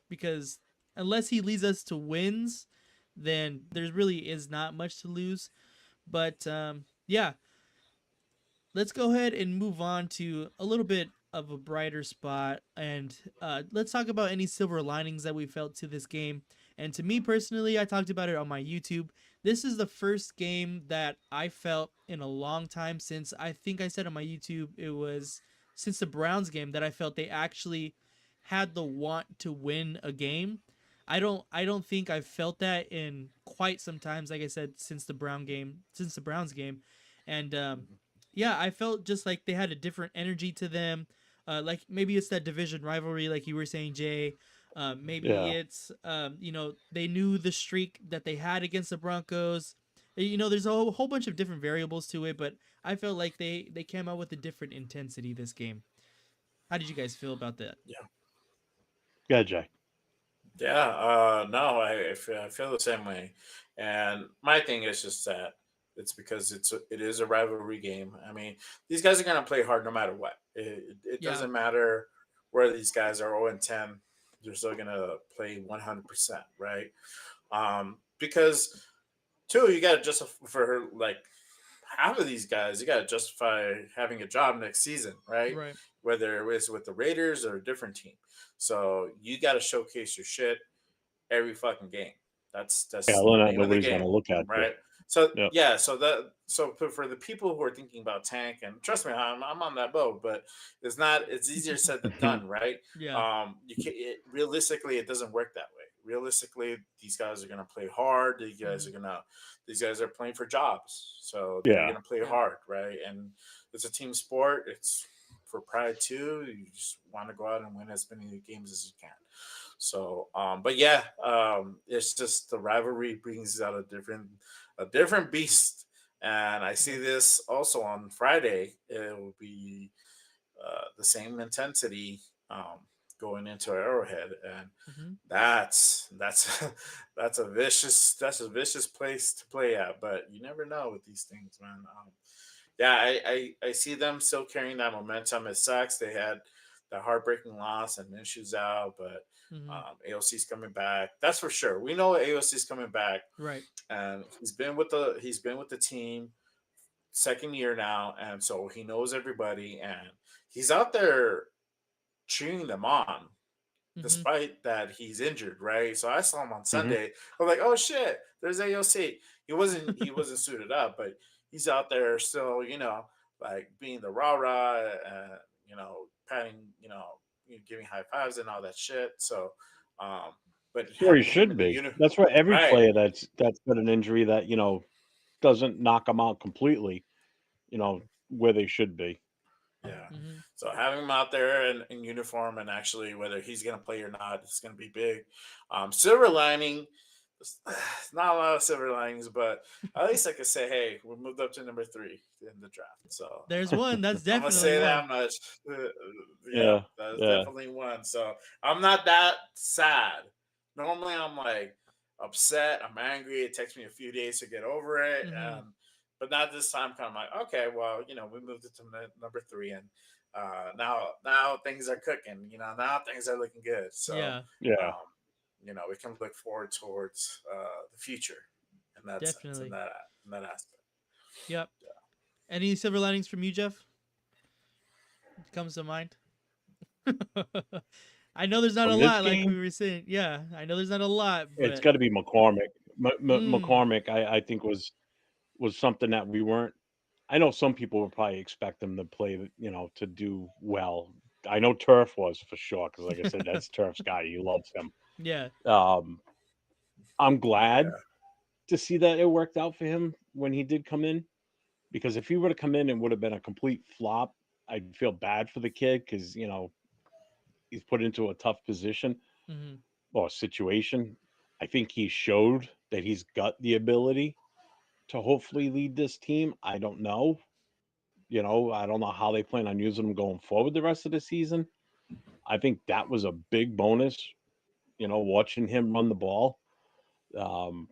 Because unless he leads us to wins, then there really is not much to lose. But yeah, let's go ahead and move on to a little bit of a brighter spot, and let's talk about any silver linings that we felt to this game. And to me personally, I talked about it on my YouTube. This is the first game that I felt in a long time since I think I said on my YouTube it was since the Browns game that I felt they actually had the want to win a game. I don't think I've felt that in quite some times. Like I said, since the Browns game, and yeah, I felt just like they had a different energy to them. Like maybe it's that division rivalry, like you were saying, Jay. Maybe yeah. it's they knew the streak that they had against the Broncos. There's a whole bunch of different variables to it, but I felt like they came out with a different intensity this game. How did you guys feel about that? Yeah. Yeah, Jay. Yeah, no, I feel the same way, and my thing is just that it's because it is a rivalry game. I mean, these guys are gonna play hard no matter what. It Yeah. doesn't matter where these guys are 0-10, they're still gonna play 100%, right? Because two, you got to justify for like half of these guys, you got to justify having a job next season, right? Right. Whether it's with the Raiders or a different team. So you got to showcase your shit every fucking game. Yeah, That's the name of the nobody's gonna game, look at you. right? So Yep. yeah, for the people who are thinking about tank, and trust me, I'm on that boat, but it's not. It's easier said than done, right? Yeah. You can realistically, it doesn't work that way. Realistically, these guys are gonna play hard. Mhm. These guys are playing for jobs, so they're Yeah. gonna play Yeah. hard, right? And it's a team sport. It's for pride too. You just want to go out and win as many games as you can. So, but yeah, it's just the rivalry brings out a different beast, and I see Yep. this also on Friday. It will be the same intensity going into Arrowhead, and Mhm. that's that's a vicious place to play at. But you never know with these things, man. Yeah, I see them still carrying that momentum. It sucks they had the heartbreaking loss and Minshew's out, but Mhm. AOC's coming back. That's for sure. We know AOC's coming back, Right. and he's been with the team second year now, and so he knows everybody, and he's out there cheering them on Mhm. despite that he's injured, right? So I saw him on Hmm. Sunday. I'm like, oh shit, there's AOC. He wasn't suited up, but he's out there still, like being the rah rah, patting, giving high fives and all that shit. So, um, but That's where he having him should in the be. unit, That's where every right? player that's got an injury that doesn't knock them out completely. Where they should be. Yeah. Mhm. So having him out there in uniform and actually whether he's going to play or not, it's going to be big. Silver lining, not a lot of silver linings, but at least I could say, hey, we moved up to number 3 in the draft. So There's one. That's I'm gonna definitely say one. that much. Yeah, Yeah, that's yeah. definitely one. So I'm not that sad. Normally I'm like upset. I'm angry. It takes me a few days to get over it. Mhm. But not this time. Kind of like, okay, well, we moved it to number 3, and now things are cooking. Now things are looking good. So Yeah. Yeah. um, we can look forward towards the future in that sense, Definitely. in that aspect. Yep. Any silver linings from you, Jeff? Comes to mind? I know there's not a From this lot, like we game, were saying. Yeah, I know there's not a lot, it's but got to be McCormick. mm, McCormick, I think was something that we weren't. I know some people would probably expect him to play, to do well. I know Turf was for sure because, like I said, that's Turf's guy. He loves him. yeah. Um, I'm glad Yeah, to see that it worked out for him when he did come in because if he would have come in and would have been a complete flop, I'd feel bad for the kid because he's put into a tough position Hmm. or situation. I think he showed that he's got the ability to hopefully lead this team. I don't know. I don't know how they plan on using him going forward the rest of the season. I think that was a big bonus, watching him run the ball. Um,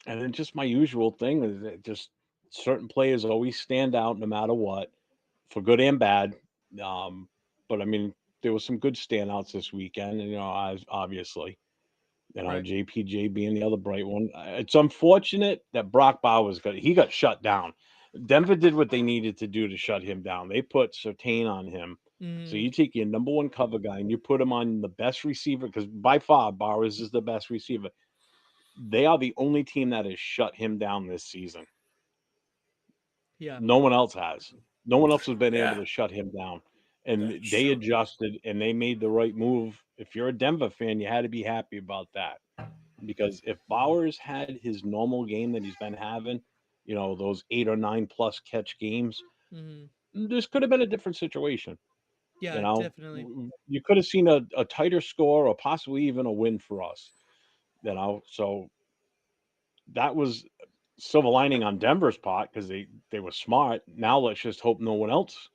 and then just my usual thing is that just certain players always stand out no matter what, for good and bad. Um, but I mean, there was some good standouts this weekend, and obviously. Right. JPJ being the other bright one. It's unfortunate that Brock Bowers got shut down. Denver did what they needed to do to shut him down. They put Sertain on him. So Hmm. you take your number one cover guy and you put him on the best receiver because by far Bowers is the best receiver. They are the only team that has shut him down this season. Yeah. No one else has. No one else has been able yeah, to shut him down. that's And they true. adjusted and they made the right move. If you're a Denver fan, you had to be happy about that. Because if Bowers had his normal game that he's been having, those 8 or 9 plus catch games, Hmm. this could have been a different situation. Yeah. Definitely. You could have seen a tighter score or possibly even a win for us. So that was silver lining on Denver's part because they were smart. Now let's just hope no one else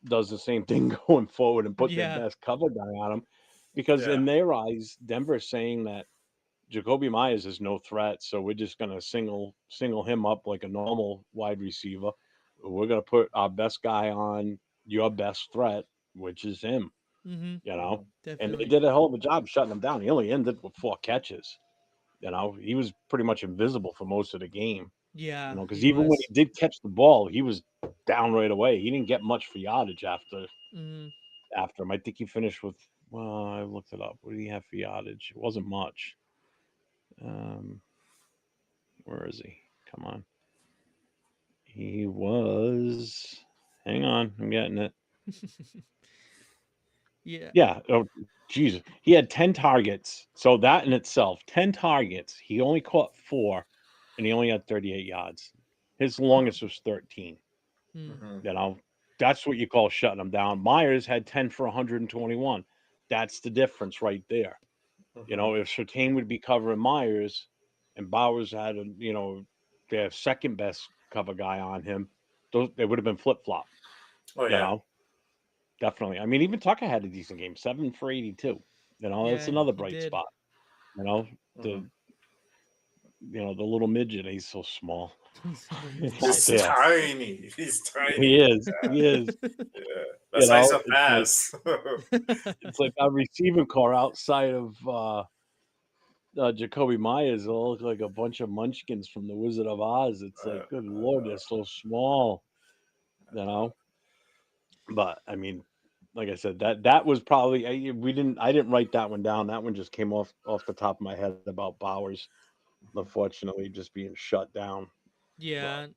does the same thing going forward and put their Yeah. best cover guy on him. because Yeah. in their eyes, Denver's saying that Jacoby Myers is no threat, so we're just gonna single him up like a normal wide receiver. We're gonna put our best guy on your best threat, which is him. Mm-hmm. You know, Mhm. and they Definitely. did a hell of a job shutting him down. He only ended with 4 catches. You know, he was pretty much invisible for most of the game. Yeah, Because he even when was. he did catch the ball, he was down right away. He didn't get much for yardage Mm-hmm. after him. I think he finished with. Well, I looked it up. What did he have for yardage? It wasn't much. Um, where is he? Come on. He was. Hang on, I'm getting it. Yeah. Yeah. Oh, Jesus. He had 10 targets. So that in itself, 10 targets. He only caught 4, and he only had 38 yards. His longest was 13. Mm. Mhm. You know, that's what you call shutting him down. Myers had 10 for 121. That's the difference right there. You Mhm. know, if Sertain would be covering Myers and Bowers had, their second best cover guy on him, those they would have been flip flop. Oh You yeah. know, definitely. I mean, even Tucker had a decent game, 7 for 82. That's Yeah, another he bright did. spot. You know, Mhm. the the little midget, he's so small He's a little out He's midget. there. tiny. He's tiny. He is. He is. Yeah. That's why he's so It's like fast. our receiving core outside of Jacoby Myers all look like a bunch of munchkins from the Wizard of Oz. It's like, good lord, they're so small, you know. But I mean, like I said, that was probably I didn't write that one down. That one just came off the top of my head about Bowers, unfortunately, just being shut down. But Yeah,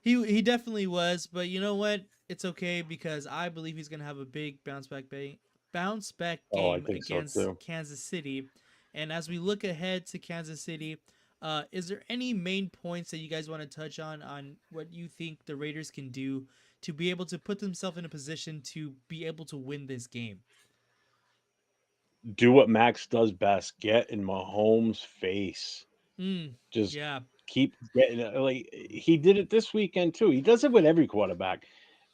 he definitely was, but you know what? It's okay because I believe he's gonna have a big bounce back oh, I game think so against too. Kansas City. And as we look ahead to Kansas City, is there any main points that you guys want to touch on what you think the Raiders can do to be able to put themselves in a position to be able to win this game? Do what Max does best: get in Mahomes' face. Mm, Just yeah, keep getting like he did it this weekend too. He does it with every quarterback,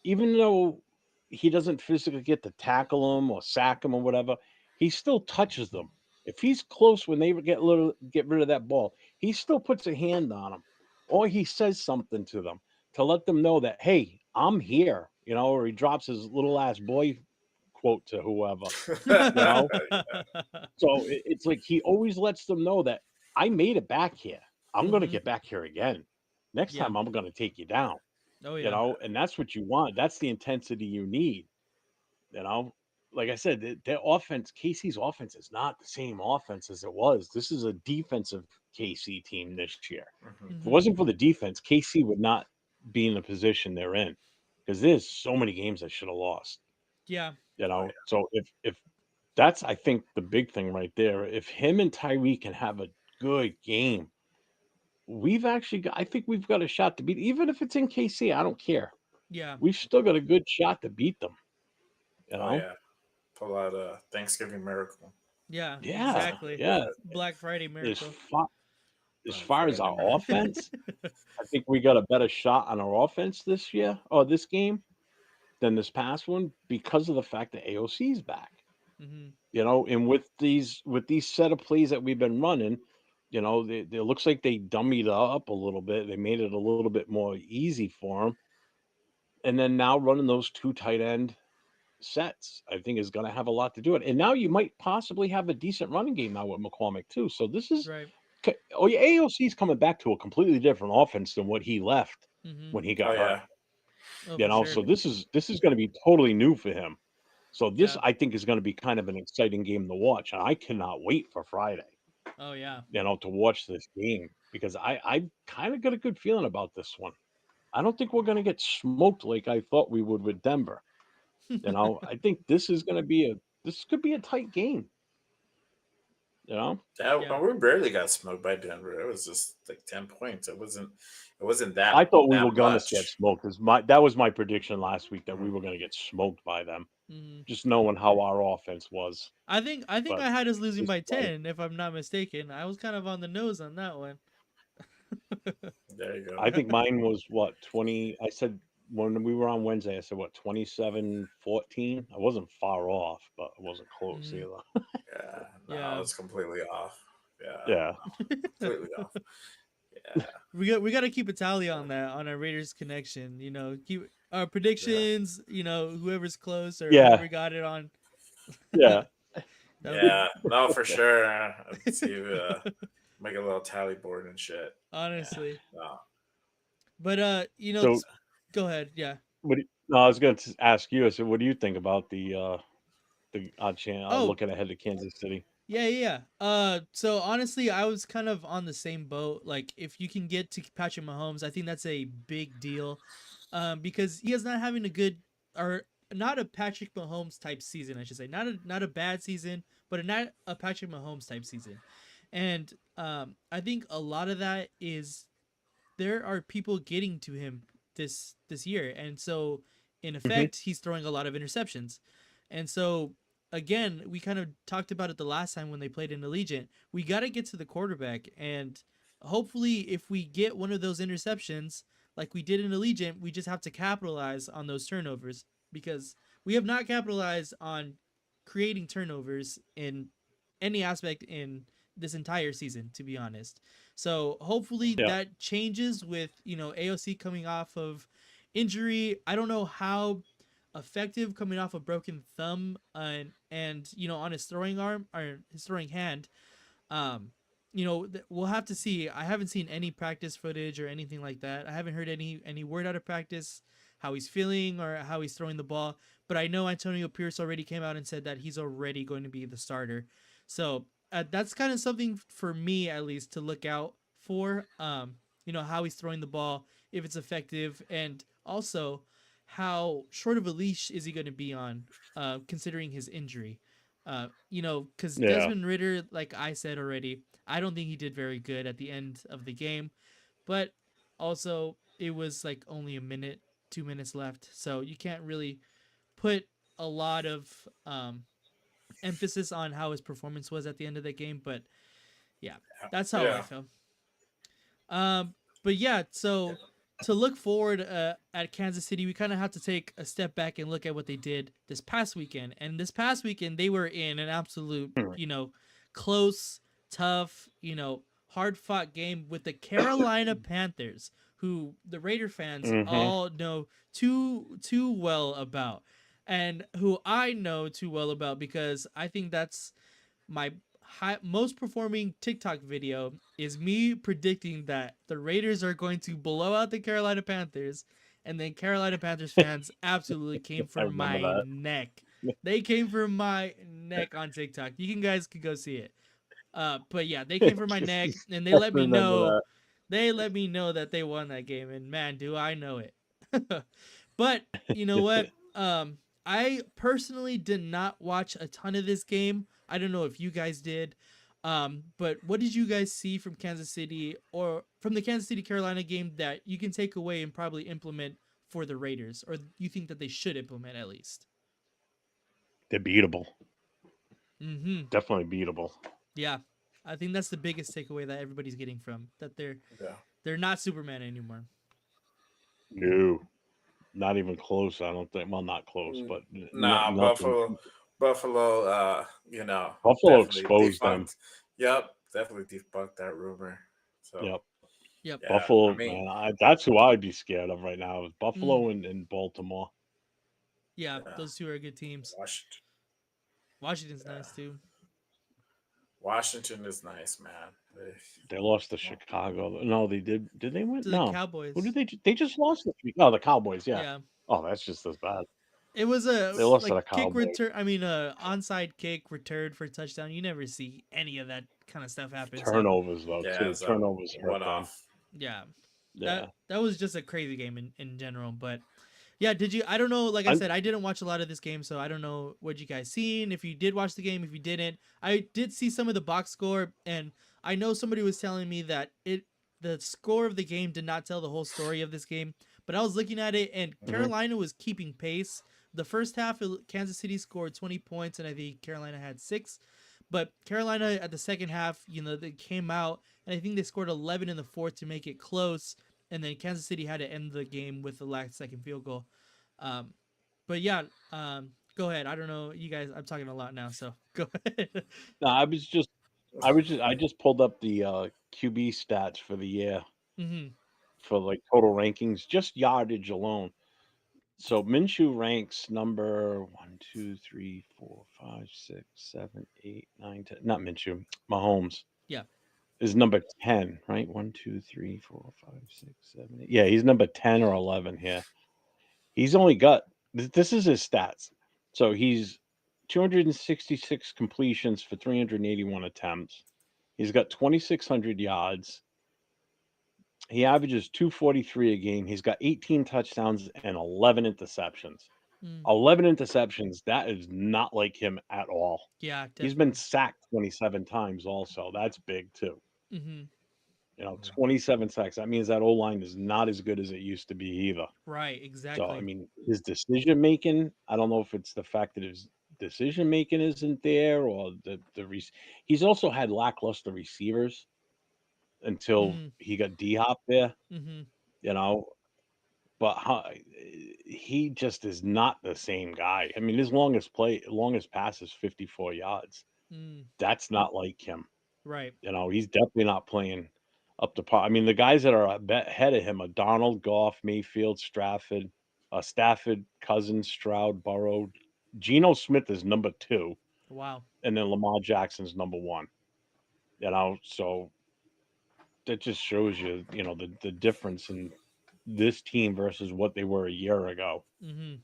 even though he doesn't physically get to tackle them or sack them or whatever. He still touches them. If he's close when they get rid of that ball, he still puts a hand on them, or he says something to them to let them know that hey, I'm here. Or he drops his little ass boy quote to whoever. You know, so it's like he always lets them know that I made it back here. I'm going to hmm get back here again. Next yeah, time I'm going to take you down, oh yeah, and that's what you want. That's the intensity you need, you know. Like I said, their offense, KC's offense is not the same offense as it was. This is a defensive KC team this year. Mhm. If it hmm wasn't for the defense, KC would not be in the position they're in because there's so many games they should have lost. yeah, Oh yeah. So if that's I think the big thing right there. If him and Tyree can have a good game, I think we've got a shot to beat, even if it's in KC. I don't care. yeah, We've still got a good shot to beat them. You Oh know? yeah. Pull out a Thanksgiving miracle. yeah, Yeah, exactly. yeah. Black Friday As miracle. far as Black far as Friday our miracle. offense, I think we got a better shot on our offense this year or this game than this past one because of the fact that AOC's back. hmm And with these set of plays that we've been running, it looks like they dummied up a little bit. They made it a little bit more easy for them, and then now running those two tight end sets, I think is going to have a lot to do it. And now you might possibly have a decent running game now with McCormick too. So this is Right. oh yeah, AOC's coming back to a completely different offense than what he left hmm when he Oh got hurt. yeah. Oh, for So sure. this is going to be totally new for him. So this Yeah. I think is going to be kind of an exciting game to watch, and I cannot wait for Friday. Oh, yeah. To watch this game because I kind of got a good feeling about this one. I don't think we're going to get smoked like I thought we would with Denver. I think this could be a tight game. You know, Yeah, yeah. we barely got smoked by Denver. It was just like 10 points. It wasn't that I thought we that were going to get much. smoked. That was my prediction last week that we Mhm. were going to get smoked by them, hmm just knowing how our offense was. I think But I had us losing this by Friday, 10, if I'm not mistaken. I was kind of on the nose on that one. There you go. I think mine was what 20. I said when we were on Wednesday, I said what 27-14. I wasn't far off, but I wasn't close Mhm. either. Yeah, no, Yeah. it's completely off. Yeah, Yeah, completely off. Yeah, We got to keep a tally on that on our Raiders connection. You know, keep our yeah, predictions. You know, whoever's close or yeah, whoever got it on. yeah. That'll be yeah. No, for sure. See, make a little tally board and shit. Yeah, honestly. no. But So, go ahead. Yeah. no, I was going to ask you. I said, what do you think about the Oh, looking ahead to Kansas City? yeah, yeah. So honestly, I was kind of on the same boat. Like, if you can get to Patrick Mahomes, I think that's a big deal, because he is not having a good or not a Patrick Mahomes type season. I should say not a bad season, but not a Patrick Mahomes type season, and I think a lot of that is there are people getting to him this year, and so in Hmm. effect, he's throwing a lot of interceptions, and so again, we kind of talked about it the last time when they played in Allegiant. We got to get to the quarterback, and hopefully, if we get one of those interceptions like we did in Allegiant, we just have to capitalize on those turnovers because we have not capitalized on creating turnovers in any aspect in this entire season, to be honest. So hopefully Yeah. that changes with AOC coming off of injury. I don't know how effective coming off a broken thumb and on his throwing arm or his throwing hand. um we'll have to see. I haven't seen any practice footage or anything like that. I haven't heard any word out of practice how he's feeling or how he's throwing the ball, but I know Antonio Pierce already came out and said that he's already going to be the starter. So that's kind of something for me at least to look out for. How he's throwing the ball, if it's effective, and also how short of a leash is he going to be on, considering his injury. Because Yeah. Desmond Ritter, like I said already, I don't think he did very good at the end of the game. But also, it was like only a minute, 2 minutes left. So you can't really put a lot of emphasis on how his performance was at the end of the game. But yeah, that's how I Yeah, felt. Um, but yeah, so to look forward at Kansas City, we kind of have to take a step back and look at what they did this past weekend. And this past weekend, they were in an absolute, Hmm. close, tough, hard fought game with the Carolina Panthers, who the Raider fans Hmm. all know too well about, and who I know too well about because I think that's my most performing TikTok video is me predicting that the Raiders are going to blow out the Carolina Panthers, and then Carolina Panthers fans absolutely came I for remember my that. neck. They came for my neck on TikTok. You guys could go see it. But yeah, they came for my neck, and they I let me remember know. that. They let me know that they won that game, and man, do I know it. But you know what? I personally did not watch a ton of this game. I don't know if you guys did. But what did you guys see from Kansas City or from the Kansas City Carolina game that you can take away and probably implement for the Raiders, or you think that they should implement at least? They're beatable. Mm-hmm. Definitely beatable. Yeah, I think that's the biggest takeaway that everybody's getting from that yeah. they're not Superman anymore. No, not even close. I don't think. Well, not close, Mm, but Nah, nothing. Buffalo. Buffalo Definitely exposed them. defunct. Yep, definitely debunked that rumor. So Yep. Yep. yeah, I Buffalo, mean, man. That's who I'd be scared of right now. Is Mm, Buffalo and Baltimore. yeah, yeah, those two are good teams. Washington. Washington's Yeah, nice too. Washington is nice, man. They lost to Well, Chicago. No, they did. Did they win? To the No. Who Cowboys. did they? They just lost this week. Oh, the Cowboys. Yeah. Yeah. Oh, that's just as bad. It was a They lost to like the kick Cowboys. return. I mean, onside kick returned for a touchdown. You never see any of that kind of stuff happen. So Turnovers though yeah, too. it's a Turnovers hurt one them. off. yeah, that Yeah. that was just a crazy game in general. But yeah, did you? I don't know. Like I I'm, said, I didn't watch a lot of this game, so I don't know what you guys seen. If you did watch the game, if you didn't, I did see some of the box score, and I know somebody was telling me that the score of the game did not tell the whole story of this game. But I was looking at it, and mhm. Carolina was keeping pace. The first half, Kansas City scored 20 points, and I think Carolina had 6. But Carolina at the second half, they came out, and I think they scored 11 in the fourth to make it close. and then Kansas City had to end the game with the last second field goal. Um, but yeah, go ahead. I don't know, you guys. I'm talking a lot now, so go ahead. No, I just pulled up the QB stats for the year Hmm. for like total rankings, just yardage alone. So Minshew ranks number one, two, three, four, five, six, seven, eight, nine, 10. Not Minshew, Mahomes Yeah. is number 10, right? One, two, three, four, five, six, seven, eight. Yeah, he's number 10 or 11 here. He's only got this is his stats. So he's 266 completions for 381 attempts. He's got 2,600 yards. He averages 243 a game. He's got 18 touchdowns and 11 interceptions. Mm. 11 interceptions, that is not like him at all. Yeah, He's been definitely. sacked 27 times also. That's big too. Hmm. 27 sacks. That means that O line is not as good as it used to be either. Right. So, I Exactly. mean, his decision making, I don't know if it's the fact that his decision making isn't there or he's also had lackluster receivers until Mm. he got D Hop there, Hmm. you know, but he just is not the same guy. I mean, his longest pass is 54 yards. Mm. That's not like him. Right. He's definitely not playing up to par. I mean, the guys that are ahead of him are Donald, Goff, Mayfield, Stafford, Cousins, Stroud, Burrow. Geno Smith is number 2, Wow. and then Lamar Jackson's number 1. So that just shows you, the difference in this team versus what they were a year ago. Hmm.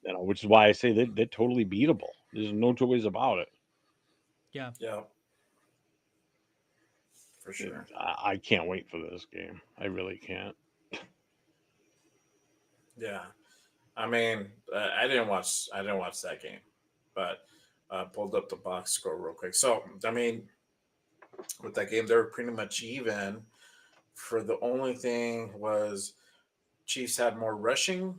Which is why I say they're totally beatable. There's no two ways about it. Yeah. Yeah, for sure. I can't wait for this game. I really can't. Yeah, I mean, I didn't watch that game, but pulled up the box score real quick. So I mean, with that game, they were pretty much even. For the only thing was Chiefs had more rushing,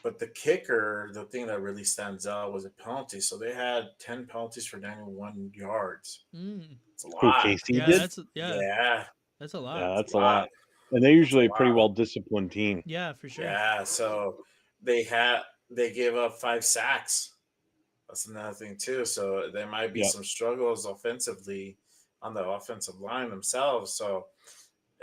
but the kicker, the thing that really stands out was a penalty. So they had 10 penalties for 91 yards. Mm. It's a Who lot. KC Yeah. did? Yeah. Yeah, That's a lot. Yeah, it's a that's a lot. lot. And they're That's a usually a pretty lot. well disciplined team. Yeah, for sure. Yeah, so they had they gave up 5 sacks. That's another thing too. So there might be Yeah, some struggles offensively on the offensive line themselves. So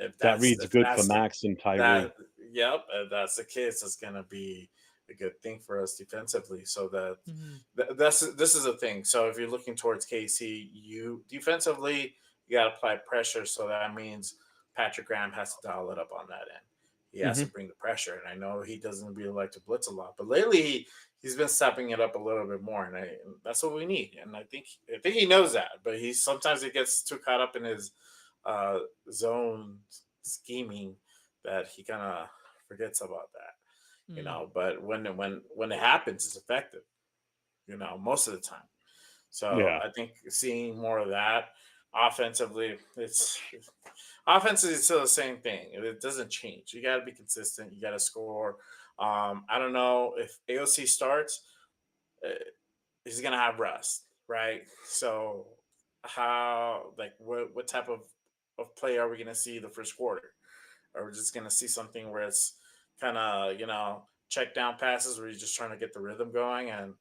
if that that's reads if good for that's the Max and Tyree. that yep, if that's the case, it's gonna be a good thing for us defensively. So Hmm. that's this is a thing. So if you're looking towards KC, you defensively you got to apply pressure. So that means Patrick Graham has to dial it up on that end. He has Hmm. to bring the pressure, and I know he doesn't really like to blitz a lot, but lately he's been stepping it up a little bit more, and that's what we need. And I think he knows that, but he sometimes he gets too caught up in his uh, zone scheming that he kind of forgets about that. Mm. But when it happens, it's effective. Most of the time. So Yeah, I think seeing more of that offensively, it's offensively it's still the same thing. It doesn't change. You got to be consistent. You got to score. I don't know if AOC starts, uh, he's gonna have rust, right? So how like what type of play are we gonna see the first quarter? Are we just gonna see something where it's kind of check down passes where you're just trying to get the rhythm going and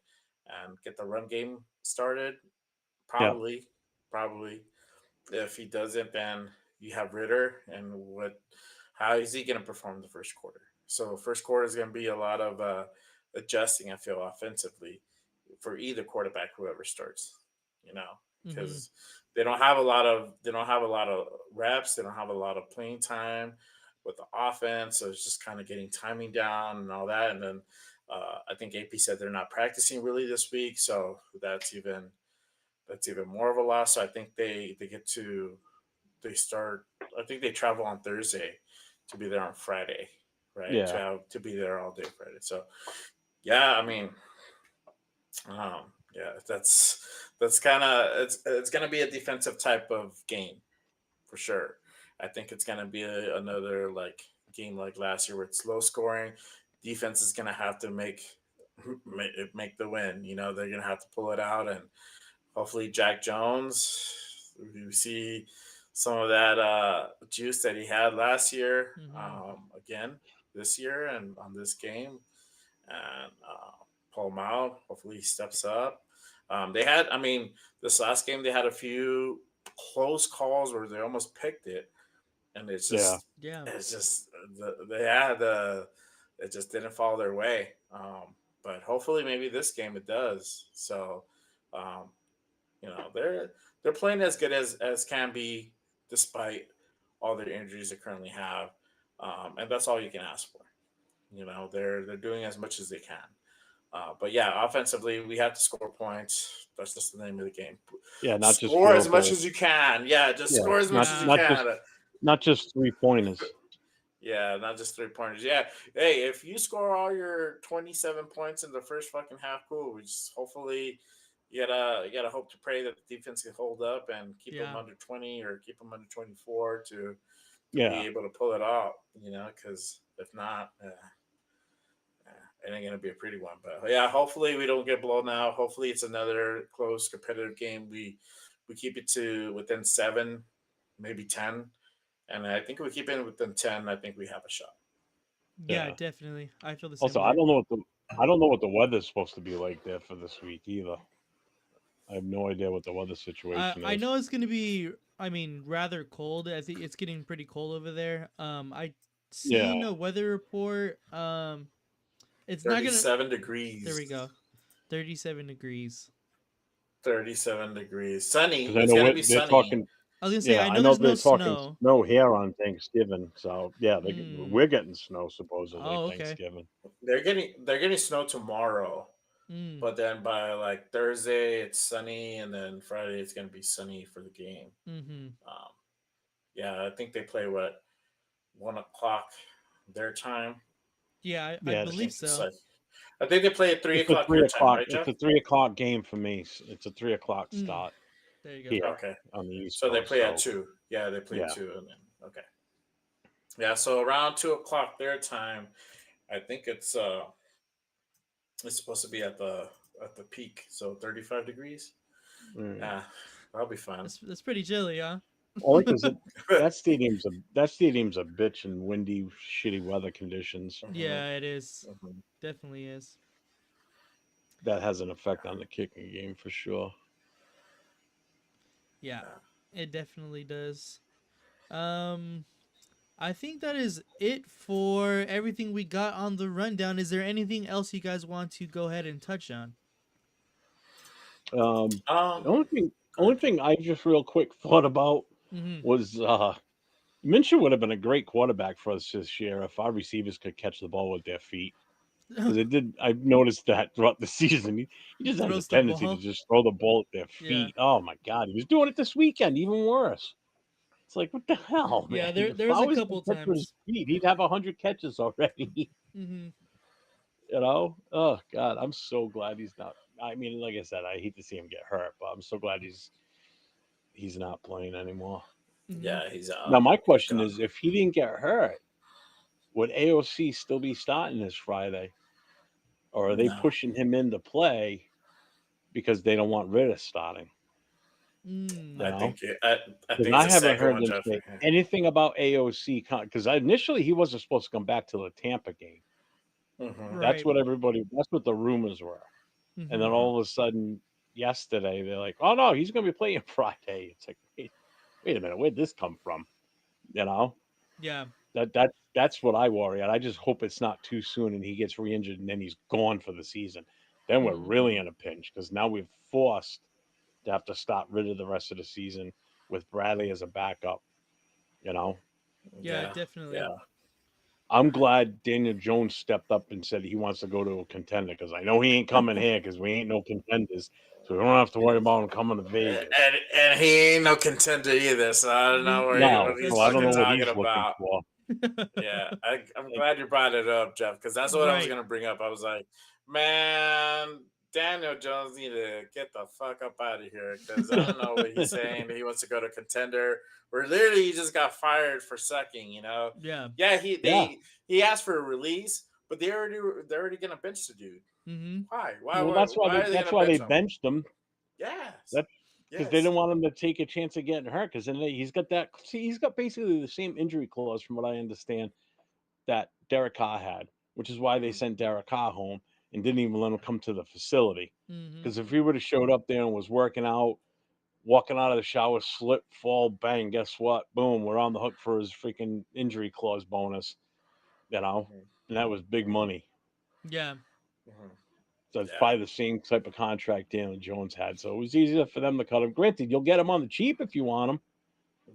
get the run game started? yeah, Probably, probably. If he doesn't, then you have Ritter, and how is he going to perform the first quarter? So first quarter is going to be a lot of adjusting. I feel offensively for either quarterback, whoever starts, you know, Hmm. because they don't have a lot of reps, they don't have a lot of playing time with the offense, so it's just kind of getting timing down and all that. And then I think AP said they're not practicing really this week, so that's even more of a loss. So I think they start. I think they travel on Thursday to be there on Friday, right? To yeah, be there all day Friday. So yeah, I mean, yeah, that's kind of it's gonna be a defensive type of game for sure. I think it's gonna be another like game like last year where it's low scoring. Defense is gonna have to make the win. They're gonna have to pull it out, and hopefully Jack Jones. We see some of that juice that he had last year Mm-hmm. again this year and on this game, and pull him out. Hopefully, he steps up. They had, I mean, this last game they had a few close calls where they almost picked it, and Yeah. Yeah. it's just they had it just didn't fall their way. But hopefully, maybe this game it does. So, um, they're playing as good as can be, despite all their injuries they currently have, and that's all you can ask for. They're doing as much as they can. But yeah, offensively, we have to score points. That's just the name of the game. Yeah, not just Score as field much goals. as you can. Yeah, just Yeah, score as much as you Yeah. can. not just 3-pointers. Yeah, not just 3 pointers. Yeah. Hey, if you score all your 27 points in the first fucking half, cool. We just hopefully you gotta hope to pray that the defense can hold up and keep them Yeah. under 20 or keep them under 24 to Yeah. be able to pull it out. Because if not, it ain't gonna be a pretty one. But yeah, hopefully we don't get blown out. Hopefully it's another close competitive game. We keep it to within 7, maybe 10, and I think if we keep it within 10, I think we have a shot. Yeah, Yeah. definitely. I feel the same Also, way. I don't know what the weather's supposed to be like there for this week either. I have no idea what the weather situation I is. know it's gonna be, I mean, rather cold. I think it's getting pretty cold over there. I Yeah. seen a weather report. It's not gonna. 37 There degrees. we go. 37 degrees. 37 degrees. Sunny. Because I It's know gonna what be they're sunny. talking. I was gonna say Yeah, I I know know there's no they're talking snow. snow here on Thanksgiving. So yeah, Mm. we're getting snow supposedly Oh, okay. Thanksgiving. They're getting snow tomorrow. Mm. But then by like Thursday it's sunny, and then Friday it's gonna be sunny for the game. Mm-hmm. Um, yeah, I think they play what 1 o'clock their time. Yeah, I Yeah, I believe think so. I think they play at three it's a o'clock three your time, o'clock. right, It's Jeff? a 3 o'clock game for me. It's a 3 o'clock Mm. start There you go. here Okay, on the East so they Coast. play at So 2. Yeah, they play yeah, 2, and then okay. Yeah, so around 2 o'clock their time, I think it's supposed to be at the peak, so 35 degrees. mm. Yeah, that'll be fun. That's pretty chilly, huh? Only because that stadium's a bitch in windy, shitty weather conditions. Hmm. Yeah, it is. Hmm. Definitely is. That has an effect on the kicking game for sure. Yeah, Yeah. it definitely does. Um, I think that is it for everything we got on the rundown. Is there anything else you guys want to go ahead and touch on? The only thing, Go ahead, Jeff. I just real quick thought about Mm-hmm. was Minshew would have been a great quarterback for us this year if our receivers could catch the ball with their feet. Because it did. I've noticed that throughout the season, he just has a Throws the tendency to ball. just throw the ball at their Yeah. feet. Oh my god, he was doing it this weekend, even worse. It's like what the hell, Yeah, man? there If there was a Flowers couple could catch with his times. feet, he'd have 100 catches already. Mm-hmm. You know? Oh god, I'm so glad he's not. I mean, like I said, I hate to see him get hurt, but I'm so glad he's not playing anymore. Mm-hmm. Yeah, he's Now my question done. is, if he didn't get hurt, would AOC still be starting this Friday, or are they No, pushing him into play because they don't want Ritter starting? Mm. You I know, think it, I, I because think it's I the haven't second heard one, them Jeff. say anything about AOC. Because initially he wasn't supposed to come back to the Tampa game. Mm-hmm. That's Right. what everybody. That's what the rumors were. And Mm-hmm. then Mm-hmm. all of a sudden, yesterday they're like, "Oh no, he's going to be playing Friday." It's like, wait a minute, where'd this come from? You know, Yeah. that's what I worry. And I just hope it's not too soon and he gets re-injured and then he's gone for the season. Then we're Mm-hmm. really in a pinch because now we've forced to have to stop rid of the rest of the season with Bradley as a backup. You know, Yeah, Yeah, definitely. yeah, I'm glad Daniel Jones stepped up and said he wants to go to a contender because I know he ain't coming here because we ain't no contenders, so we don't have to worry about him coming to Vegas. and he ain't no contender either. So I don't know what No, he's so That's I don't fucking know true. what talking he's looking about. for. Yeah, I'm Like, glad you brought it up, Jeff, because that's what I was Right. gonna bring up. I was like, man, Daniel Jones need to get the fuck up out of here because I don't know what he's saying. He wants to go to contender, where literally he just got fired for sucking. Yeah. Yeah, yeah, he asked for a release, but they're already gonna bench the dude. Mm-hmm. Why? Why? well, Why? Why are they that's gonna why they bench him? benched him. Yes. That because they Yes. didn't want him to take a chance of getting hurt. Because then he's got that. See, he's got basically the same injury clause, from what I understand, that Derek Carr had, which is why they Mhm. sent Derek Carr home and didn't even let him come to the facility. Mm-hmm. Because if he would have showed up there and was working out, walking out of the shower, slip, fall, bang, guess what? Boom, we're on the hook for his freaking injury clause bonus, you know? Mhm. And that was big Mhm. money. Yeah. Mhm. So it's Yeah. probably the same type of contract Daniel Jones had. So it was easier for them to cut him. Granted, you'll get him on the cheap if you want him,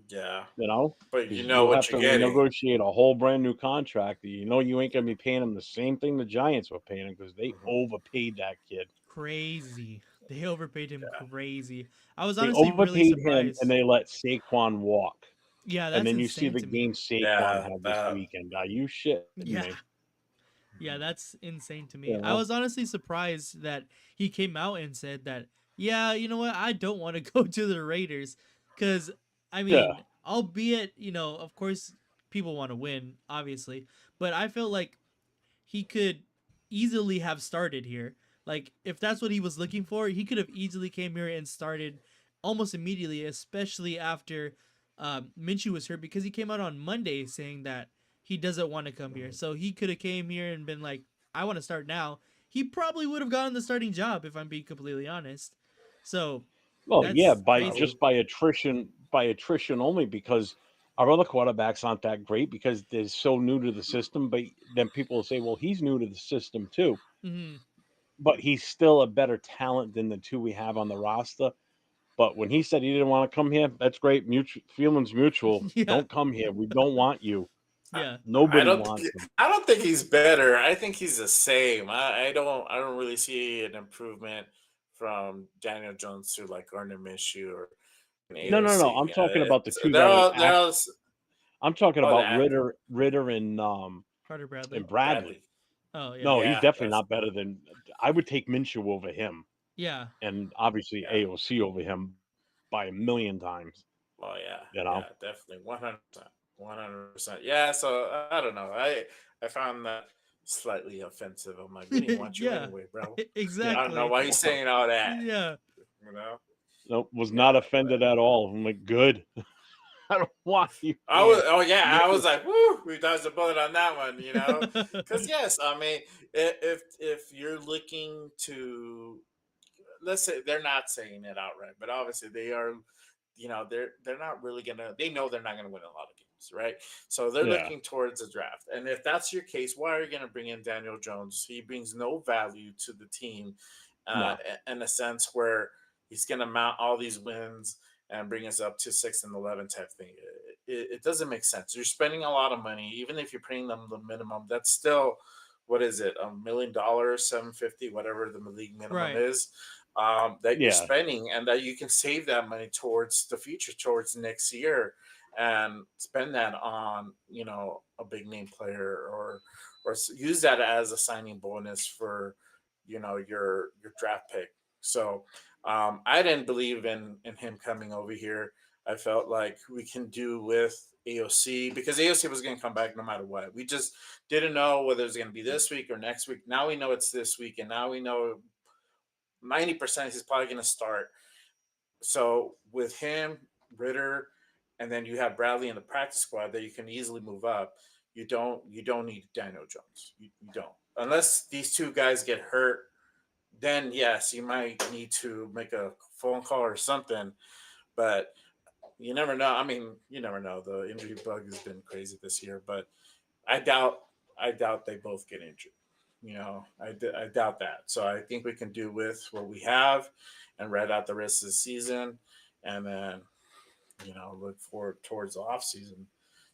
Yeah. you know, But you because know you'll what have you're to getting. renegotiate a whole brand new contract. You know, you ain't going to be paying him the same thing the Giants were paying him because they Mhm. overpaid that kid. Crazy. They overpaid him Yeah. crazy. I was They honestly really overpaid him and surprised. they let Saquon walk. Yeah, And that's then you see insane the to me. game Saquon Yeah. had this That. weekend. Are you shitting Yeah. me? Yeah, Mhm. that's insane to You me. I know? was honestly surprised that he came out and said that, yeah, you know what, I don't want to go to the Raiders. Because, I Yeah. mean, albeit, of course, people want to win, obviously. But I feel like he could easily have started here. Like if that's what he was looking for, he could have easily came here and started almost immediately, especially after Minshew was hurt because he came out on Monday saying that he doesn't want to come here. Mhm. So he could have came here and been like, "I want to start now." He probably would have gotten the starting job if I'm being completely honest. So Well, yeah, that's by crazy. just by attrition only, because our other quarterbacks aren't that great because they're so new to the system. But then people will say, well, he's new to the system too, Hmm. but he's still a better talent than the two we have on the roster. But when he said he didn't want to come here, that's great. Mutual feelings mutual. Yeah, Don't come here. We don't want you. I, yeah, I Nobody don't wants think him. I don't think he's better. I think he's the same. I don't really see an improvement from Daniel Jones to like Gardner Minshew or an No, no, no. I'm AOC. talking about the two They're that are all they're act. all I'm talking oh, the about actor Ritter Carter Bradley. and Bradley. Bradley. Oh yeah, No, he's Yeah, definitely that's not better than. I would take Minshew over him, yeah, and obviously yeah. AOC over him by a million times. Oh yeah, You know. yeah, definitely, 100%, 100%. Yeah, so I don't know. I found that slightly offensive. I'm like, we didn't want you yeah, anyway, bro. Yeah. I don't know exactly. why he's saying all that. Yeah. You know? No, was Yeah, not but offended at all. I'm like, good. I don't want you I was. here. Oh yeah, No. I was like, woo, we dodged a bullet on that one. Because yes, I mean, if you're looking to, let's say they're not saying it outright, but obviously they are. They're not really gonna. They know they're not gonna win a lot of games, right? So they're Yeah. looking towards the draft. And if that's your case, why are you gonna bring in Daniel Jones? He brings no value to the team, uh, No. in a sense where he's gonna mount all these wins and bring us up to 6 and 11 type thing. It doesn't make sense. You're spending a lot of money, even if you're paying them the minimum. That's still, what is it, $1 million, 750, whatever the league minimum Right. is, that you're Yeah. spending, and that you can save that money towards the future, towards next year, and spend that on a big name player, or use that as a signing bonus for your draft pick. So I didn't believe in him coming over here. I felt like we can do with AOC, because AOC was going to come back no matter what. We just didn't know whether it was going to be this week or next week. Now we know it's this week, and now we know 90% he's probably going to start. So with him, Ritter, and then you have Bradley in the practice squad that you can easily move up. You don't need Daniel Jones. You don't, unless these two guys get hurt. Then yes, you might need to make a phone call or something. But you never know. I mean, you never know. The injury bug has been crazy this year, but I doubt I doubt they both get injured. I doubt that. So I think we can do with what we have and ride out the rest of the season, and then look forward towards the off season.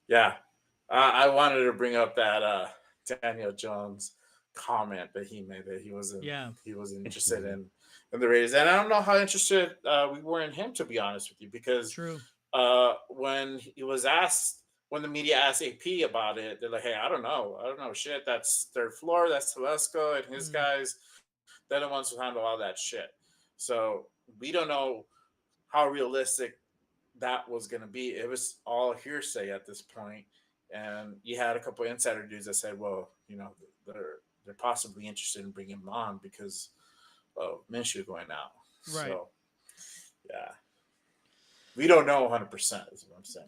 Yeah, I wanted to bring up that Daniel Jones comment that he made, that Yeah. he was interested in the Raiders, and I don't know how interested we were in him, to be honest with you, because True. when he was asked, when the media asked AP about it, they're like, "Hey, I don't know shit. That's third floor. That's Telesco and his Mm. guys. They're the ones who handle all that shit." So we don't know how realistic that was going to be. It was all hearsay at this point, and you had a couple of insider dudes that said, "Well, they're possibly interested in bringing him on because of Minshew going out." Right. So yeah. We don't know 100%. Is what I'm saying.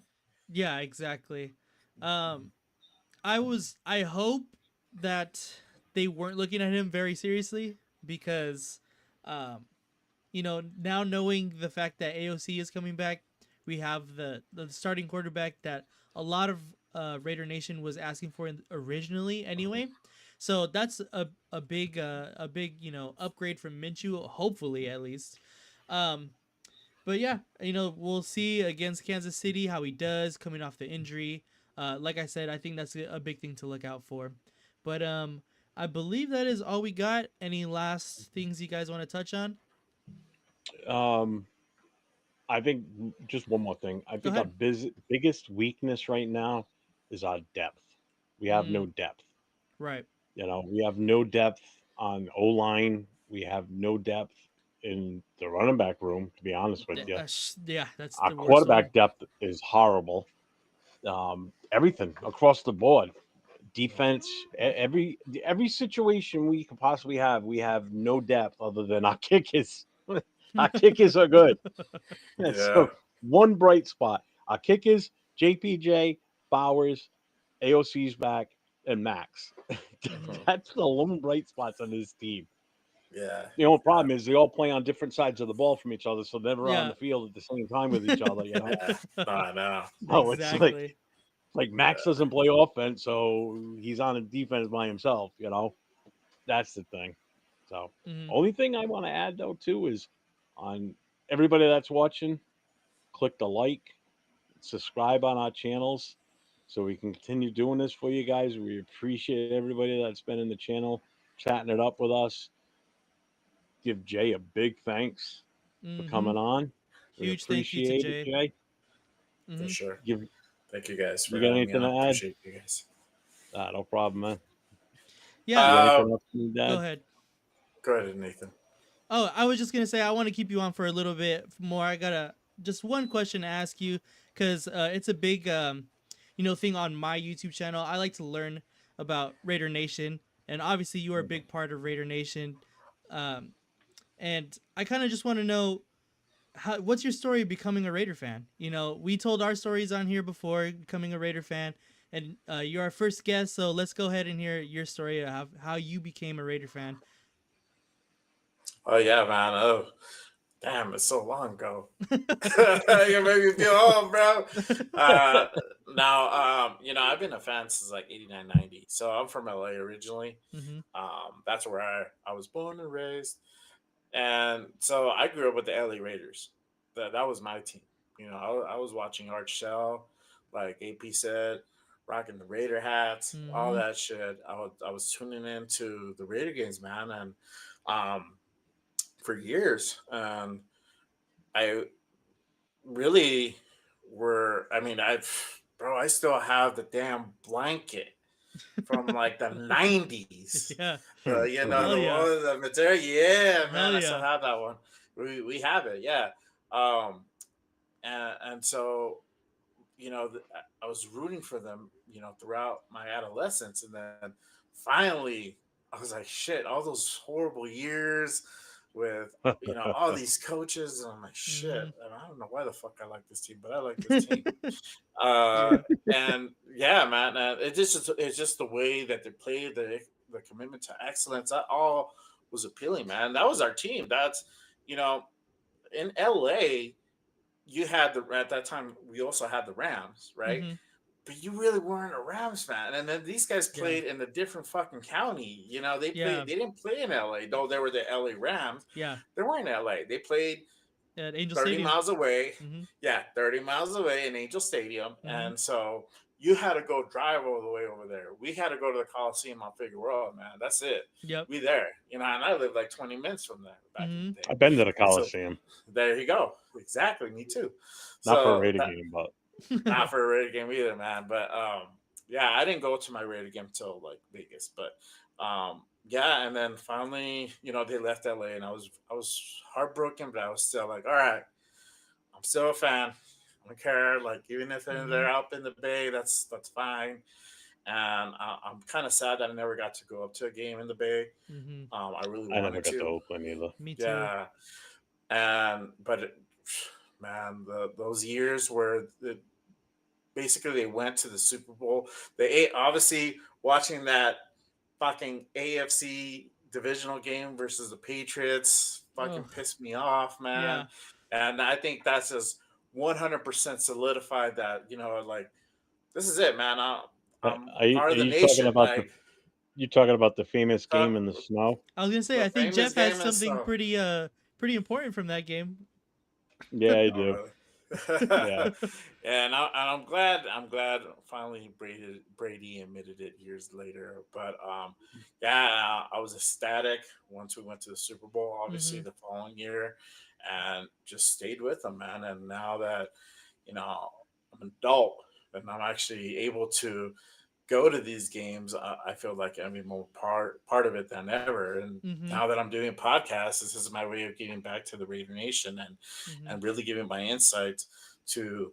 Yeah, exactly. Um, I hope that they weren't looking at him very seriously because, um, now knowing the fact that AOC is coming back, we have the starting quarterback that a lot of Raider Nation was asking for originally anyway. So that's a big upgrade from Minshew, hopefully at least. Um, but yeah, we'll see against Kansas City how he does coming off the injury. Like I said, I think that's a big thing to look out for. But I believe that is all we got. Any last things you guys want to touch on? Um, I think just one more thing. I Go think our ahead. biggest weakness right now is our depth. We have no Mm, depth. right. We have no depth on O line. We have no depth in the running back room. To be honest with you, Yeah, that's our the worst one. quarterback depth is horrible. Everything across the board, defense, every situation we could possibly have, we have no depth other than our kickers. Our kickers are good. Yeah. So one bright spot. Our kickers, JPJ, Bowers, AOC's back, and Max. Hmm. That's the lone bright spots on this team. Yeah. The only Yeah. problem is they all play on different sides of the ball from each other, so they're never on Yeah. the field at the same time with each other. Yeah. No, I know. So it's like Exactly. Max doesn't play offense, so he's on a defense by himself. That's the thing. So Hmm. only thing I want to add though too is on everybody that's watching, click the like, subscribe on our channels so we can continue doing this for you guys. We appreciate everybody that's been in the channel chatting it up with us. Give Jay a big thanks for Hmm. coming on. We Huge thank you to appreciate it, Jay. Jay. For Hmm. sure. Give Thank you guys for you got having me anything on. to add? Appreciate you guys. No problem, man. Yeah. You got Uh, anything else you need to Go add? ahead. Go ahead, Nathan. Oh, I was just gonna say I want to keep you on for a little bit more. I gotta just one question to ask you because it's a big thing on my YouTube channel. I like to learn about Raider Nation, and obviously you are a big part of Raider Nation. Um, and I kind of just want to know what's your story of becoming a Raider fan? We told our stories on here before becoming a Raider fan, and you're our first guest, so let's go ahead and hear your story of how you became a Raider fan. Oh yeah, man. Oh, damn, it's so long ago. You made me feel old, bro. Uh, Now, I've been a fan since like 89, 90. So I'm from LA originally. Hmm. That's where I was born and raised. And so I grew up with the LA Raiders. That was my team. I was watching Art Shell, like AP said, rocking the Raider hats, all Hmm. that shit. I was tuning into the Raider games, man, and um, for years. I really I mean, I still have the damn blanket from like the 90s. Yeah. Hell The yeah. one, the material. Yeah, Hell man, I still yeah. have that one. We have it, yeah. Um, and so, I was rooting for them, throughout my adolescence. And then finally, I was like, shit, all those horrible years with, all these coaches. And I'm like, shit, Hmm. and I don't know why the fuck I like this team, but I like this team. Uh, Yeah. and yeah, man, it's just the way that they played, the commitment to excellence. That all was appealing, man. That was our team. That's you know in LA, you had the at that time we also had the Rams, right? Hmm. But you really weren't a Rams fan. And then these guys Yeah. played in a different fucking county. Yeah. They didn't play in LA, though they were the LA Rams. Yeah. They weren't in LA. They played At Angel 30 Stadium. miles away. Hmm. Yeah, 30 miles away in Angel Stadium. Hmm. And so you had to go drive all the way over there. We had to go to the Coliseum on Figueroa, man. That's it. Yep. We there. And I lived like 20 minutes from there back in Hmm. the day. I've been to the And so Coliseum, there you go. Exactly. Me too. not for a So Raider that game, but not for a Raider game either, man. But yeah, I didn't go to my Raider game till like Vegas. But yeah, and then finally, they left LA, and I was heartbroken, but I was still like, all right, I'm still a fan. I don't care. Like even if Hmm. they're up in the Bay, that's fine. And I'm kind of sad that I never got to go up to a game in the Bay. Hmm. I really I never wanted got to to. Oakland either. Me too. Yeah, and but man. Those years where basically they went to the Super Bowl. They obviously watching that fucking AFC divisional game versus the Patriots Oh, fucking pissed me off, man. yeah. And I think that's just 100% solidified that, like, this is it, man. I'm part Are of the you talking nation. about Like, the famous uh, game in the snow? I was gonna say, the I think famous Jeff has game is something so. pretty important from that game. Yeah, I Oh, do. really? Yeah, And I'm glad. I'm glad finally Brady admitted it years later. But yeah, I was ecstatic once we went to the Super Bowl. Obviously, Hmm. the following year, and just stayed with them, man. And now that I'm an adult and I'm actually able to go to these games, I feel like I'm more part of it than ever. And Hmm. now that I'm doing podcasts, this is my way of getting back to the Raider Nation Hmm. and really giving my insight to